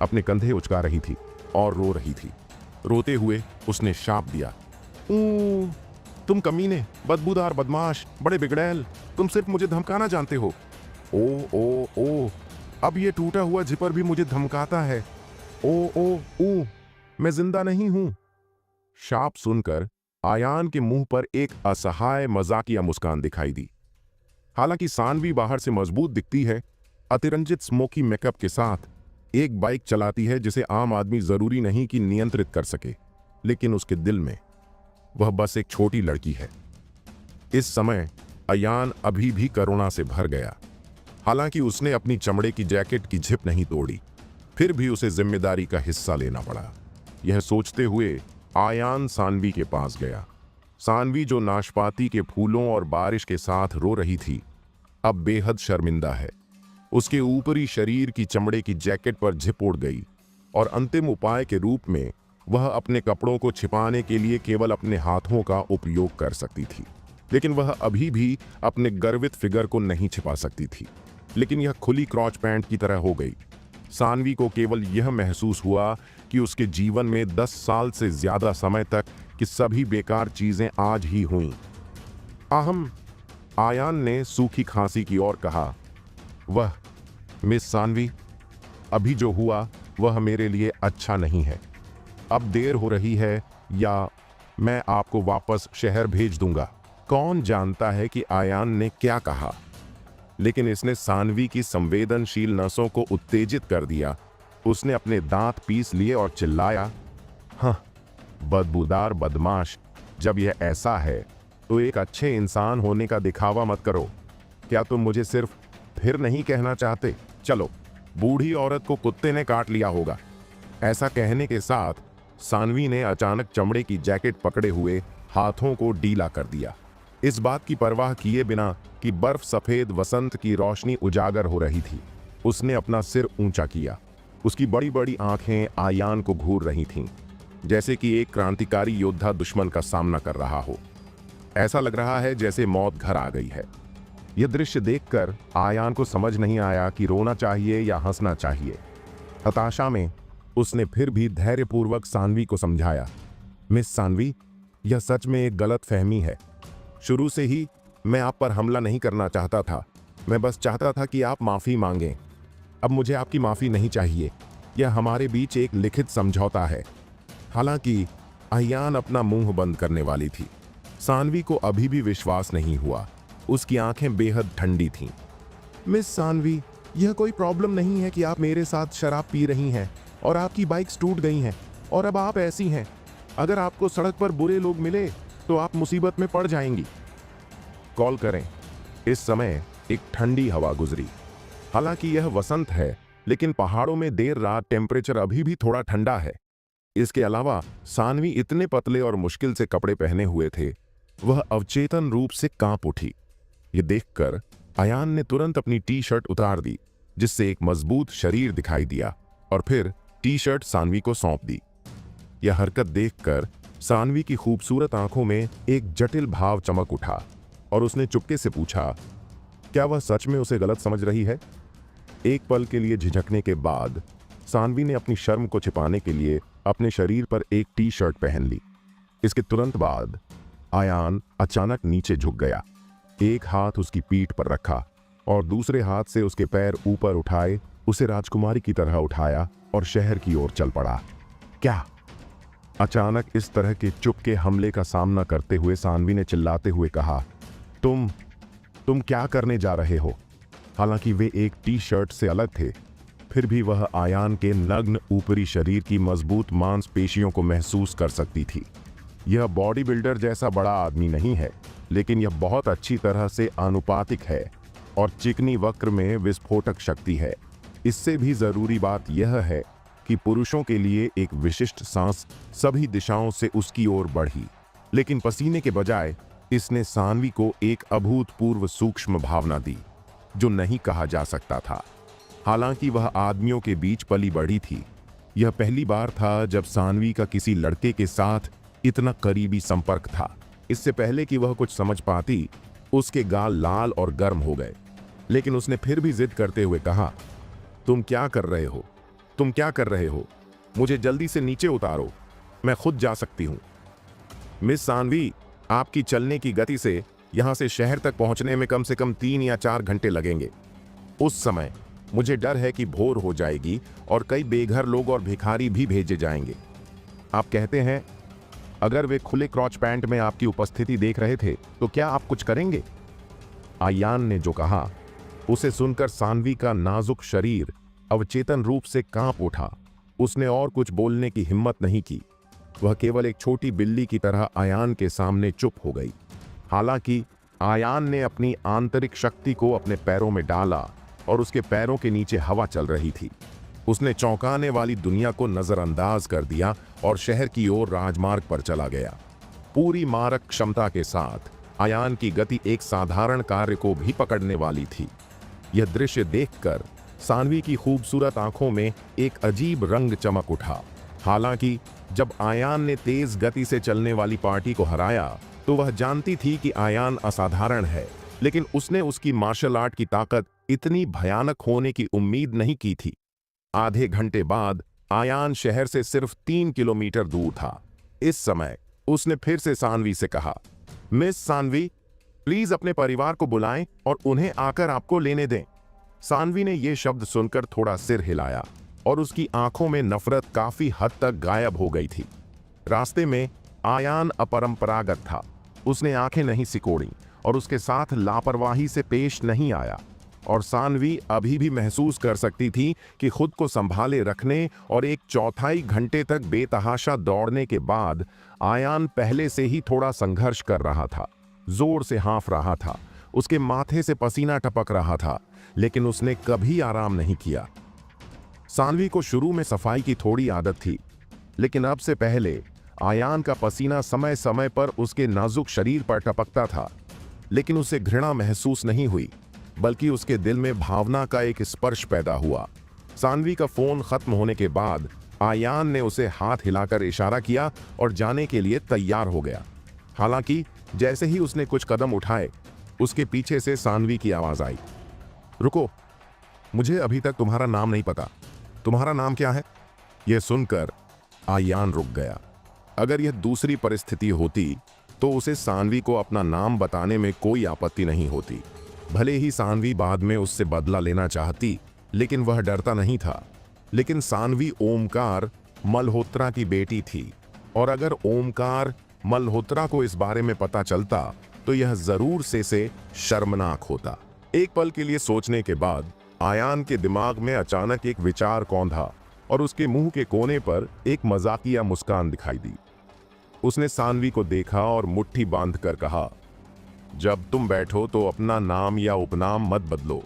अपने कंधे उचका रही थी और रो रही थी। रोते हुए उसने शाप दिया, तुम कमीने, बदबूदार बदमाश, बड़े बिगड़ैल, तुम सिर्फ मुझे धमकाना जानते हो। ओ, अब ये टूटा हुआ जिपर भी मुझे धमकाता है। ओ, मैं जिंदा नहीं हूं। शाप सुनकर आयान के मुंह पर एक असहाय मजाकिया मुस्कान दिखाई दी। हालांकि सानवी बाहर से मजबूत दिखती है, अतिरंजित स्मोकी मेकअप के साथ एक बाइक चलाती है जिसे आम आदमी जरूरी नहीं कि नियंत्रित कर सके, लेकिन उसके दिल में वह बस एक छोटी लड़की है। इस समय आयान अभी भी करुणा से भर गया। हालांकि उसने अपनी चमड़े की जैकेट की झिप नहीं तोड़ी, फिर भी उसे जिम्मेदारी का हिस्सा लेना पड़ा। यह सोचते हुए आयान सानवी के पास गया। सानवी, जो नाशपाती के फूलों और बारिश के साथ रो रही थी, अब बेहद शर्मिंदा है। उसके ऊपरी शरीर की चमड़े की जैकेट पर झिप उड़ गई और अंतिम उपाय के रूप में वह अपने कपड़ों को छिपाने के लिए केवल अपने हाथों का उपयोग कर सकती थी। लेकिन वह अभी भी अपने गर्वित फिगर को नहीं छिपा सकती थी, लेकिन यह खुली क्रॉच पैंट की तरह हो गई। सानवी को केवल यह महसूस हुआ कि उसके जीवन में 10 साल से ज्यादा समय तक कि सभी बेकार चीजें आज ही हुईं। आहम! आयान ने सूखी खांसी की ओर कहा। वह, मिस सानवी, अभी जो हुआ वह मेरे लिए अच्छा नहीं है। अब देर हो रही है या मैं आपको वापस शहर भेज दूंगा। कौन जानता है कि आयान ने क्या कहा, लेकिन इसने सानवी की संवेदनशील नसों को उत्तेजित कर दिया। उसने अपने दांत पीस लिए और चिल्लाया, हाँ, बदबूदार बदमाश, जब यह ऐसा है तो एक अच्छे इंसान होने का दिखावा मत करो। क्या तुम मुझे सिर्फ फिर नहीं कहना चाहते? चलो, बूढ़ी औरत को कुत्ते ने काट लिया होगा। ऐसा कहने के साथ सानवी ने अचानक चमड़े की जैकेट पकड़े हुए हाथों को ढीला कर दिया, इस बात की परवाह किए बिना कि बर्फ सफेद वसंत की रोशनी उजागर हो रही थी। उसने अपना सिर ऊंचा किया। उसकी बड़ी बड़ी आंखें आयान को घूर रही थीं, जैसे कि एक क्रांतिकारी योद्धा दुश्मन का सामना कर रहा हो। ऐसा लग रहा है जैसे मौत घर आ गई है। यह दृश्य देखकर आयान को समझ नहीं आया कि रोना चाहिए या हंसना चाहिए। हताशा में उसने फिर भी धैर्यपूर्वक सानवी को समझाया, मिस सानवी, यह सच में एक गलत फहमी है। शुरू से ही मैं आप पर हमला नहीं करना चाहता था। मैं बस चाहता था कि आप माफी मांगें। अब मुझे आपकी माफी नहीं चाहिए। यह हमारे बीच एक लिखित समझौता है। हालांकि आयान अपना मुंह बंद करने वाली थी। सानवी को अभी भी विश्वास नहीं हुआ। उसकी आंखें बेहद ठंडी थीं। मिस सानवी, यह कोई प्रॉब्लम नहीं है कि आप मेरे साथ शराब पी रही हैं और आपकी बाइक्स टूट गई हैं और अब आप ऐसी हैं। अगर आपको सड़क पर बुरे लोग मिले तो आप मुसीबत में पड़ जाएंगी। कॉल करें। इस समय एक ठंडी हवा गुजरी। हालांकि यह वसंत है, लेकिन पहाड़ों में देर रात टेम्परेचर अभी भी थोड़ा ठंडा है। इसके अलावा सानवी इतने पतले और मुश्किल से कपड़े पहने हुए थे, वह अवचेतन रूप से कांप उठी। यह देखकर आयान ने तुरंत अपनी टी शर्ट उतार दी, जिससे एक मजबूत शरीर दिखाई दिया, और फिर टी शर्ट सानवी को सौंप दी। यह हरकत देखकर सानवी की खूबसूरत आंखों में एक जटिल भाव चमक उठा और उसने चुपके से पूछा, क्या वह सच में उसे गलत समझ रही है? एक पल के लिए झिझकने के बाद सानवी ने अपनी शर्म को छिपाने के लिए अपने शरीर पर एक टी शर्ट पहन ली। इसके तुरंत बाद आयान अचानक नीचे झुक गया, एक हाथ उसकी पीठ पर रखा और दूसरे हाथ से उसके पैर ऊपर उठाए उसे राजकुमारी की तरह उठाया और शहर की ओर चल पड़ा। क्या अचानक इस तरह के चुप के हमले का सामना करते हुए सानवी ने चिल्लाते हुए कहा, तुम क्या करने जा रहे हो? हालांकि वे एक टी शर्ट से अलग थे, फिर भी वह आयान के नग्न ऊपरी शरीर की मजबूत मांसपेशियों को महसूस कर सकती थी। यह बॉडी बिल्डर जैसा बड़ा आदमी नहीं है, लेकिन यह बहुत अच्छी तरह से आनुपातिक है और चिकनी वक्र में विस्फोटक शक्ति है। इससे भी जरूरी बात यह है कि पुरुषों के लिए एक विशिष्ट सांस सभी दिशाओं से उसकी ओर बढ़ी, लेकिन पसीने के बजाय इसने सानवी को एक अभूतपूर्व सूक्ष्म भावना दी जो नहीं कहा जा सकता था। हालांकि वह आदमियों के बीच पली बढ़ी थी, यह पहली बार था जब सानवी का किसी लड़के के साथ इतना करीबी संपर्क था। इससे पहले कि वह कुछ समझ पाती, उसके गाल लाल और गर्म हो गए, लेकिन उसने फिर भी जिद करते हुए कहा, तुम क्या कर रहे हो? तुम क्या कर रहे हो? मुझे जल्दी से नीचे उतारो, मैं खुद जा सकती हूं। मिस सानवी, आपकी चलने की गति से यहां से शहर तक पहुंचने में कम से कम 3 या 4 घंटे लगेंगे। उस समय मुझे डर है कि भोर हो जाएगी और कई बेघर लोग और भिखारी भी भेजे जाएंगे। आप कहते हैं अगर वे खुले क्रॉच पैंट में आपकी उपस्थिति देख रहे थे तो क्या आप कुछ करेंगे? आयान ने जो कहा उसे सुनकर सानवी का नाजुक शरीर अवचेतन रूप से कांप उठा। उसने और कुछ बोलने की हिम्मत नहीं की। वह केवल एक छोटी बिल्ली की तरह आयान के सामने चुप हो गई। हालांकि आयान ने अपनी आंतरिक शक्ति को अपने पैरों में डाला और उसके पैरों के नीचे हवा चल रही थी। उसने चौंकाने वाली दुनिया को नजरअंदाज कर दिया और शहर की ओर राजमार्ग पर चला गया। पूरी मारक क्षमता के साथ आयान की गति एक साधारण कार्य को भी पकड़ने वाली थी। यह दृश्य देखकर सानवी की खूबसूरत आंखों में एक अजीब रंग चमक उठा। हालांकि जब आयान ने तेज गति से चलने वाली पार्टी को हराया तो वह जानती थी कि आयान असाधारण है, लेकिन उसने उसकी मार्शल आर्ट की ताकत इतनी भयानक होने की उम्मीद नहीं की थी। आधे घंटे बाद आयान शहर से सिर्फ 3 किलोमीटर दूर था। इस समय उसने फिर से सानवी से कहा, मिस सानवी, प्लीज अपने परिवार को बुलाएं और उन्हें आकर आपको लेने दें। सानवी ने यह शब्द सुनकर थोड़ा सिर हिलाया और उसकी आंखों में नफरत काफी हद तक गायब हो गई थी। रास्ते में आयान अपरंपरागत था। उसने आंखें नहीं सिकोड़ी और उसके साथ लापरवाही से पेश नहीं आया, और सानवी अभी भी महसूस कर सकती थी कि खुद को संभाले रखने और एक चौथाई घंटे तक बेतहाशा दौड़ने के बाद आयान पहले से ही थोड़ा संघर्ष कर रहा था। जोर से हाँफ रहा था, उसके माथे से पसीना टपक रहा था, लेकिन उसने कभी आराम नहीं किया। सानवी को शुरू में सफाई की थोड़ी आदत थी, लेकिन अब से पहले आयान का पसीना समय समय पर उसके नाजुक शरीर पर टपकता था, लेकिन उसे घृणा महसूस नहीं हुई, बल्कि उसके दिल में भावना का एक स्पर्श पैदा हुआ। सानवी का फोन खत्म होने के बाद आयान ने उसे हाथ हिलाकर इशारा किया और जाने के लिए तैयार हो गया। हालांकि जैसे ही उसने कुछ कदम उठाए, उसके पीछे से सानवी की आवाज आई, रुको, मुझे अभी तक तुम्हारा नाम नहीं पता। तुम्हारा नाम क्या है? यह सुनकर आयान रुक गया। अगर यह दूसरी परिस्थिति होती तो उसे सानवी को अपना नाम बताने में कोई आपत्ति नहीं होती। भले ही सानवी बाद में उससे बदला लेना चाहती, लेकिन वह डरता नहीं था। लेकिन सानवी ओमकार मल्होत्रा की बेटी थी, और अगर ओमकार मल्होत्रा को इस बारे में पता चलता तो यह जरूर से शर्मनाक होता। एक पल के लिए सोचने के बाद आयान के दिमाग में अचानक एक विचार कौंधा और उसके मुंह के कोने पर एक मजाकिया मुस्कान दिखाई दी। उसने सानवी को देखा और मुट्ठी बांधकर कहा, जब तुम बैठो तो अपना नाम या उपनाम मत बदलो।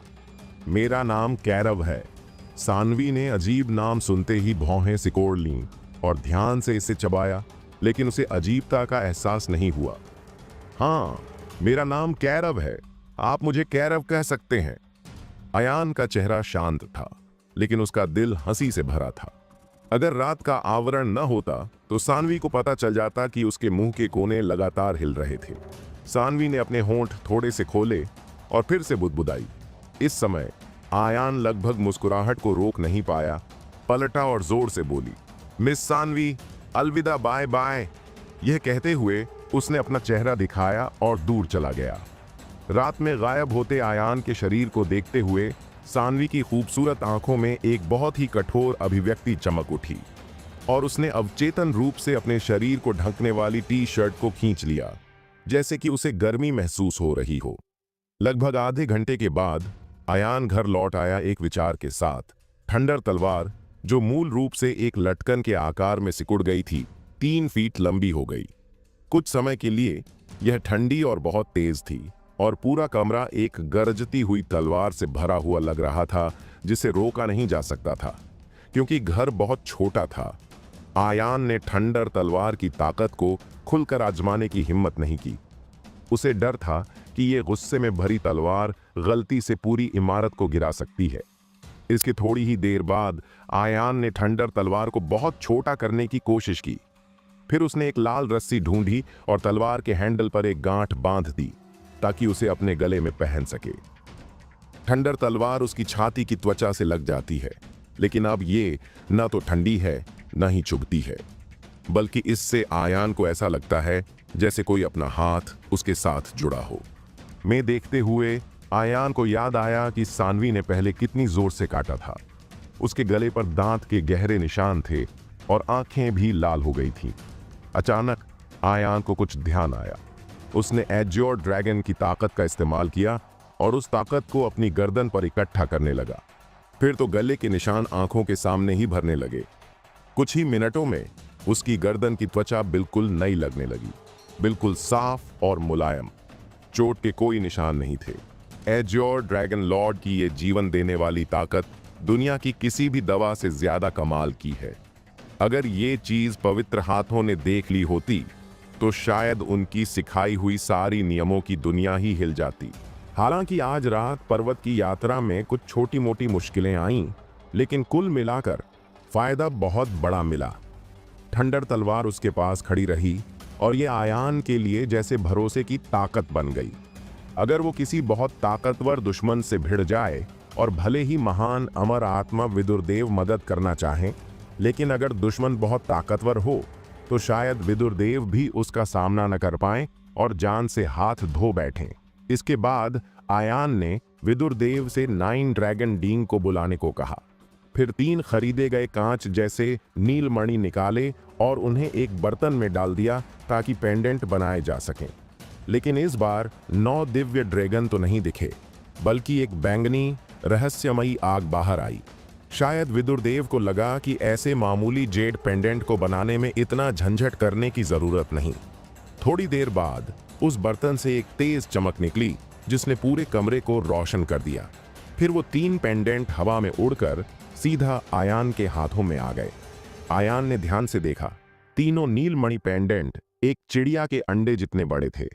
मेरा नाम कैरव है। सानवी ने अजीब नाम सुनते ही भौहें सिकोड़ लीं और ध्यान से इसे चबाया, लेकिन उसे अजीबता का एहसास नहीं हुआ। हाँ, मेरा नाम कैरव है, आप मुझे कैरव कह सकते हैं। आयान का चेहरा शांत था, लेकिन उसका दिल हंसी से भरा था। अगर रात का आवरण न होता तो सानवी को पता चल जाता कि उसके मुंह के कोने लगातार हिल रहे थे। सानवी ने अपने होंठ थोड़े से खोले और फिर से बुदबुदाई। इस समय आयान लगभग मुस्कुराहट को रोक नहीं पाया, पलटा और जोर से बोली, मिस सानवी, अलविदा, बाय बाय। यह कहते हुए उसने अपना चेहरा दिखाया और दूर चला गया। रात में गायब होते आयान के शरीर को देखते हुए सानवी की खूबसूरत आंखों में एक बहुत ही कठोर अभिव्यक्ति चमक उठी। और उसने अवचेतन रूप से अपने शरीर को ढकने वाली टी शर्ट को खींच लिया, जैसे कि उसे गर्मी महसूस हो रही हो। लगभग आधे घंटे के बाद आयान घर लौट आया एक विचार के साथ। ठंडर तलवार, जो मूल रूप से एक लटकन के आकार में सिकुड़ गई थी, 3 फीट लंबी हो गई। कुछ समय के लिए यह ठंडी और बहुत तेज थी और पूरा कमरा एक गरजती हुई तलवार से भरा हुआ लग रहा था, जिसे रोका नहीं जा सकता था क्योंकि घर बहुत छोटा था। आयान ने ठंडर तलवार की ताकत को खुलकर आजमाने की हिम्मत नहीं की। उसे डर था कि यह गुस्से में भरी तलवार गलती से पूरी इमारत को गिरा सकती है। इसके थोड़ी ही देर बाद आयान ने ठंडर तलवार को बहुत छोटा करने की कोशिश की। फिर उसने एक लाल रस्सी ढूंढी और तलवार के हैंडल पर एक गांठ बांध दी ताकि उसे अपने गले में पहन सके। ठंडर तलवार उसकी छाती की त्वचा से लग जाती है, लेकिन अब ये न तो ठंडी है न ही चुभती है, बल्कि इससे आयान को ऐसा लगता है जैसे कोई अपना हाथ उसके साथ जुड़ा हो। मैं देखते हुए आयान को याद आया कि सानवी ने पहले कितनी जोर से काटा था। उसके गले पर दांत के गहरे निशान थे और आंखें भी लाल हो गई थीं। अचानक आयान को कुछ ध्यान आया। उसने एज्योर ड्रैगन की ताकत का इस्तेमाल किया और उस ताकत को अपनी गर्दन पर इकट्ठा करने लगा। फिर तो गले के निशान आंखों के सामने ही भरने लगे। कुछ ही मिनटों में उसकी गर्दन की त्वचा बिल्कुल नई लगने लगी, बिल्कुल साफ और मुलायम। चोट के कोई निशान नहीं थे। एज्योर ड्रैगन लॉर्ड की ये जीवन देने वाली ताकत दुनिया की किसी भी दवा से ज्यादा कमाल की है। अगर ये चीज पवित्र हाथों ने देख ली होती तो शायद उनकी सिखाई हुई सारी नियमों की दुनिया ही हिल जाती। हालांकि आज रात पर्वत की यात्रा में कुछ छोटी मोटी मुश्किलें आईं, लेकिन कुल मिलाकर फायदा बहुत बड़ा मिला। ठंडर तलवार उसके पास खड़ी रही और ये आयान के लिए जैसे भरोसे की ताकत बन गई। अगर वो किसी बहुत ताकतवर दुश्मन से भिड़ जाए और भले ही महान अमर आत्मा विदुरदेव मदद करना चाहें, लेकिन अगर दुश्मन बहुत ताकतवर हो तो शायद विदुरदेव भी उसका सामना न कर पाएं और जान से हाथ धो बैठें। इसके बाद आयान ने विदुरदेव से 9 ड्रैगन डींग को बुलाने को कहा। फिर 3 खरीदे गए कांच जैसे नीलमणि निकाले और उन्हें एक बर्तन में डाल दिया ताकि पेंडेंट बनाए जा सकें। लेकिन इस बार 9 दिव्य ड्रैगन तो नहीं दिखे, बल्कि एक बैंगनी रहस्यमयी आग बाहर आई। शायद विदुरदेव को लगा कि ऐसे मामूली जेड पेंडेंट को बनाने में इतना झंझट करने की जरूरत नहीं। थोड़ी देर बाद उस बर्तन से एक तेज चमक निकली जिसने पूरे कमरे को रोशन कर दिया। फिर वो 3 पेंडेंट हवा में उड़कर सीधा आयान के हाथों में आ गए। आयान ने ध्यान से देखा, तीनों नीलमणि पेंडेंट एक चिड़िया के अंडे जितने बड़े थे।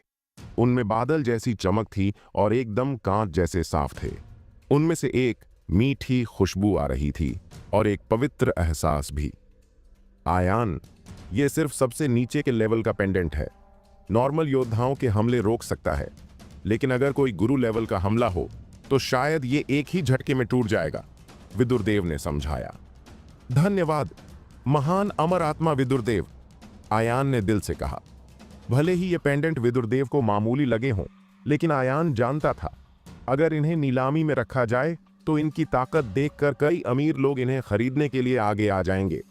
उनमें बादल जैसी चमक थी और एकदम कांच जैसे साफ थे। उनमें से एक मीठी खुशबू आ रही थी और एक पवित्र एहसास भी। आयान, ये सिर्फ सबसे नीचे के लेवल का पेंडेंट है। नॉर्मल योद्धाओं के हमले रोक सकता है, लेकिन अगर कोई गुरु लेवल का हमला हो तो शायद ये एक ही झटके में टूट जाएगा, विदुरदेव ने समझाया। धन्यवाद महान अमर आत्मा विदुरदेव, आयान ने दिल से कहा। भले ही ये पेंडेंट विदुरदेव को मामूली लगे हों, लेकिन आयान जानता था अगर इन्हें नीलामी में रखा जाए तो इनकी ताकत देखकर कई अमीर लोग इन्हें खरीदने के लिए आगे आ जाएंगे।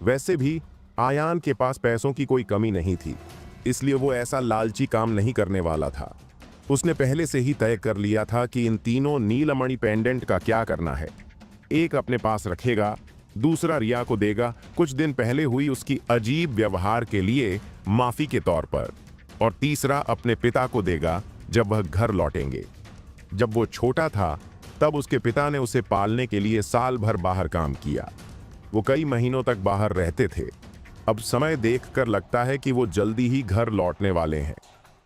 वैसे भी आयान के पास पैसों की कोई कमी नहीं थी, इसलिए वो ऐसा लालची काम नहीं करने वाला था। उसने पहले से ही तय कर लिया था कि इन तीनों नीलमणि पेंडेंट का क्या करना है। एक अपने पास रखेगा, दूसरा रिया को देगा कुछ दिन पहले हुई उसकी अजीब व्यवहार के लिए माफी के तौर पर, और तीसरा अपने पिता को देगा जब वह घर लौटेंगे। जब वो छोटा था तब उसके पिता ने उसे पालने के लिए साल भर बाहर काम किया। वो कई महीनों तक बाहर रहते थे। अब समय देखकर लगता है कि वो जल्दी ही घर लौटने वाले हैं।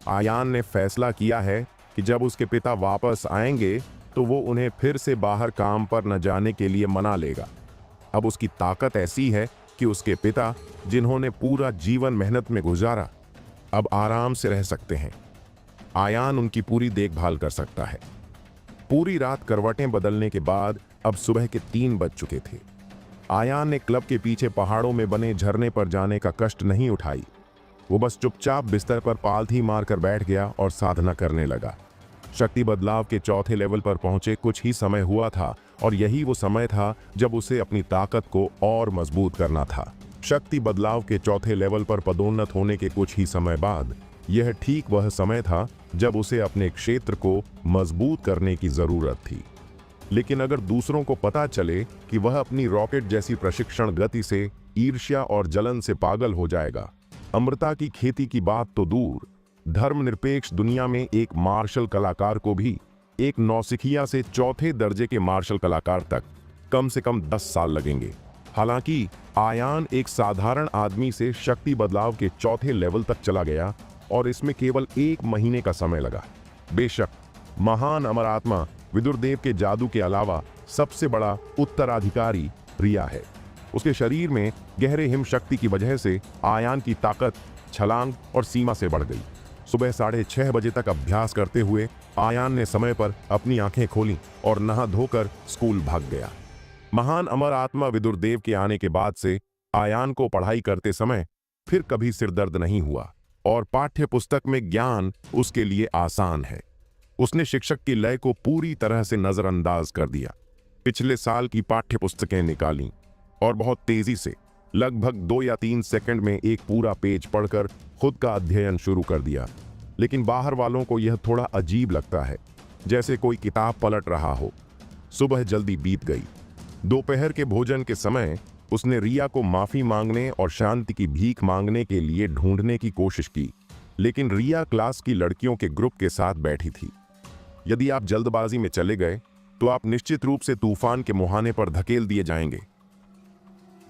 आयान ने फैसला किया है कि जब उसके पिता वापस आएंगे तो वो उन्हें फिर से बाहर काम पर न जाने के लिए मना लेगा। अब उसकी ताकत ऐसी है कि उसके पिता, जिन्होंने पूरा जीवन मेहनत में गुजारा, अब आराम से रह सकते हैं। आयान उनकी पूरी देखभाल कर सकता है। पूरी रात करवटें बदलने के बाद अब सुबह के 3 बज चुके थे। आयान ने क्लब के पीछे पहाड़ों में बने झरने पर जाने का कष्ट नहीं उठाई। वो बस चुपचाप बिस्तर पर पालथी मारकर बैठ गया और साधना करने लगा। शक्ति बदलाव के 4थे लेवल पर पहुंचे कुछ ही समय हुआ था और यही वो समय था जब उसे अपनी ताकत को और मजबूत करना था। शक्ति बदलाव के चौथे लेवल पर पदोन्नत होने के कुछ ही समय बाद यह ठीक वह समय था जब उसे अपने क्षेत्र को मजबूत करने की जरूरत थी। लेकिन अगर दूसरों को पता चले कि वह अपनी रॉकेट जैसी प्रशिक्षण गति से ईर्ष्या और जलन से पागल हो जाएगा, अमृता की खेती की बात तो दूर, धर्मनिरपेक्ष दुनिया में एक मार्शल कलाकार को भी एक नौसिखिया से चौथे दर्जे के मार्शल कलाकार तक कम से कम 10 साल लगेंगे। हालांकि आयान एक साधारण आदमी से शक्ति बदलाव के चौथे लेवल तक चला गया और इसमें केवल 1 महीने का समय लगा। बेशक महान अमर आत्मा विदुरदेव के जादू के अलावा सबसे बड़ा उत्तराधिकारी रिया है। उसके शरीर में गहरे हिम शक्ति की वजह से आयान की ताकत छलांग और सीमा से बढ़ गई। सुबह 6:30 बजे तक अभ्यास करते हुए आयान ने समय पर अपनी आंखें खोलीं और नहा धोकर स्कूल भाग गया। महान अमर आत्मा विदुरदेव के आने के बाद से आयान को पढ़ाई करते समय फिर कभी सिरदर्द नहीं हुआ और पाठ्य पुस्तक में ज्ञान उसके लिए आसान है। उसने शिक्षक की लय को पूरी तरह से नजरअंदाज कर दिया। पिछले साल की पाठ्य पुस्तकें निकालीं और बहुत तेजी से लगभग 2 या 3 सेकंड में एक पूरा पेज पढ़कर खुद का अध्ययन शुरू कर दिया। लेकिन बाहर वालों को यह थोड़ा अजीब लगता है, जैसे कोई किताब पलट रहा हो। सुबह जल्दी बीत गई। दोपहर के भोजन के समय उसने रिया को माफी मांगने और शांति की भीख मांगने के लिए ढूंढने की कोशिश की, लेकिन रिया क्लास की लड़कियों के ग्रुप के साथ बैठी थी। यदि आप जल्दबाजी में चले गए तो आप निश्चित रूप से तूफान के मुहाने पर धकेल दिए जाएंगे।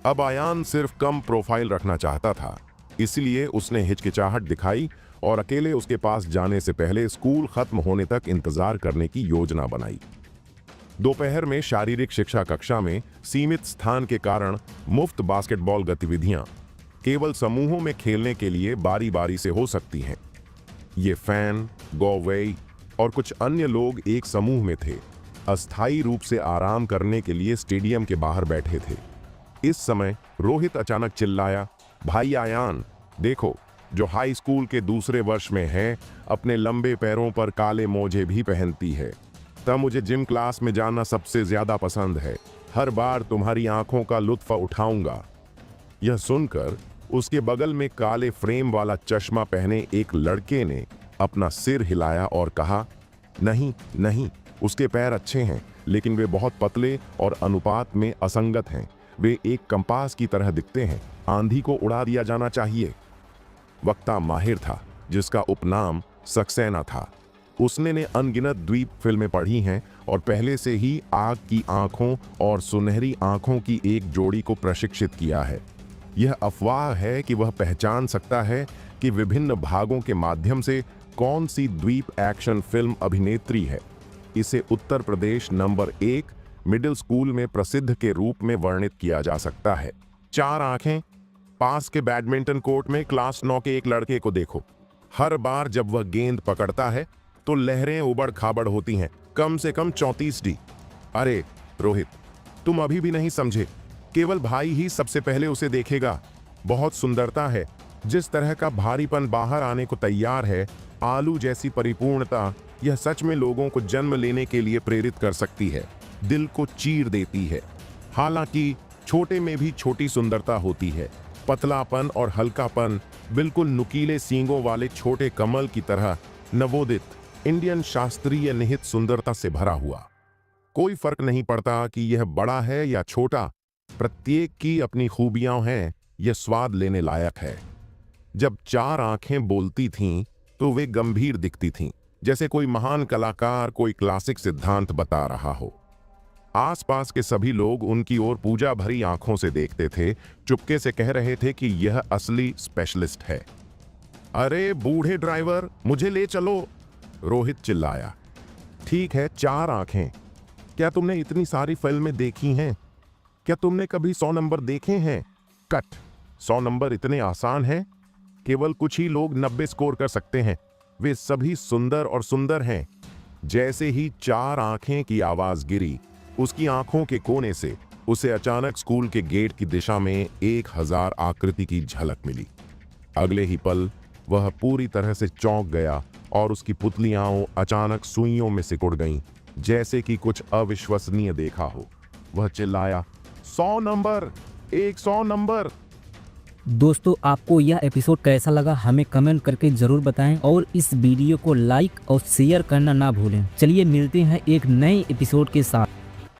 अब आयान सिर्फ कम प्रोफाइल रखना चाहता था, इसलिए उसने हिचकिचाहट दिखाई और अकेले उसके पास जाने से पहले स्कूल खत्म होने तक इंतजार करने की योजना बनाई। दोपहर में शारीरिक शिक्षा कक्षा में सीमित स्थान के कारण मुफ्त बास्केटबॉल गतिविधियां केवल समूहों में खेलने के लिए बारी बारी से हो सकती हैं। ये फैन, गौवेई और कुछ अन्य लोग एक समूह में थे, अस्थायी रूप से आराम करने के लिए स्टेडियम के बाहर बैठे थे। इस समय रोहित अचानक चिल्लाया, भाई आयान, देखो, जो हाई स्कूल के दूसरे वर्ष में है अपने लंबे पैरों पर काले मोजे भी पहनती है। तब मुझे जिम क्लास में जाना सबसे ज्यादा पसंद है। हर बार तुम्हारी आंखों का लुत्फ उठाऊंगा। यह सुनकर उसके बगल में काले फ्रेम वाला चश्मा पहने एक लड़के ने अपना सिर हिलाया और कहा, नहीं नहीं, उसके पैर अच्छे हैं, लेकिन वे बहुत पतले और अनुपात में असंगत हैं। वे एक कंपास की तरह दिखते हैं। आंधी को उड़ा दिया जाना चाहिए। वक्ता माहिर था, जिसका उपनाम सक्सेना था। उसने ने अनगिनत द्वीप फिल्में पढ़ी हैं और पहले से ही आग की आंखों और सुनहरी आंखों की एक जोड़ी को प्रशिक्षित किया है। यह अफवाह है कि वह पहचान सकता है कि विभिन्न भागों के माध्यम से कौन सी द्वीप एक्शन फिल्म अभिनेत्री है। इसे Uttar Pradesh number 1 middle school में प्रसिद्ध के रूप में वर्णित किया जा सकता है। 4 आंखें। पास के बैडमिंटन कोर्ट में क्लास 9 के एक लड़के को देखो। हर बार जब वह गेंद पकड़ता है तो लहरें उबड़ खाबड़ होती हैं, कम से कम 34 डी। अरे रोहित, तुम अभी भी नहीं समझे। केवल भाई ही सबसे पहले उसे देखेगा। बहुत सुंदरता है। जिस तरह का भारीपन बाहर आने को तैयार है, आलू जैसी परिपूर्णता, यह सच में लोगों को जन्म लेने के लिए प्रेरित कर सकती है, दिल को चीर देती है। हालांकि छोटे में भी छोटी सुंदरता होती है। पतलापन और हल्कापन बिल्कुल नुकीले सींगों वाले छोटे कमल की तरह नवोदित इंडियन शास्त्रीय निहित सुंदरता से भरा हुआ। कोई फर्क नहीं पड़ता कि यह बड़ा है या छोटा, प्रत्येक की अपनी खूबियां हैं। यह स्वाद लेने लायक है। जब 4 आंखें बोलती थीं तो वे गंभीर दिखती थीं, जैसे कोई महान कलाकार कोई क्लासिक सिद्धांत बता रहा हो। आसपास के सभी लोग उनकी ओर पूजा भरी आंखों से देखते थे, चुपके से कह रहे थे कि यह असली स्पेशलिस्ट है। अरे बूढ़े ड्राइवर, मुझे ले चलो, रोहित चिल्लाया। ठीक है, 4 आंखें। क्या तुमने इतनी सारी फिल्में देखी हैं? क्या तुमने कभी 100 नंबर देखे हैं? कट। 100 नंबर इतने आसान हैं? केवल कुछ ही लोग 90 स्कोर कर सकते हैं। वे सभी सुंदर और सुंदर हैं। जैसे ही 4 आंखें की आवाज गिरी, उसकी आंखों के कोने से उसे अचानक स्कूल के गेट की दिशा में 1000 आकृति की झलक मिली। अगले ही पल वह पूरी तरह से चौंक गया और उसकी पुतलियां अचानक सुइयों में सिकुड़ गईं, जैसे कि कुछ अविश्वसनीय देखा हो। वह चिल्लाया, 100 नंबर, 100 नंबर। दोस्तों आपको यह एपिसोड कैसा लगा हमें कमेंट करके जरूर बताएं और इस वीडियो को लाइक और शेयर करना ना भूलें। चलिए मिलते हैं एक नए एपिसोड के साथ।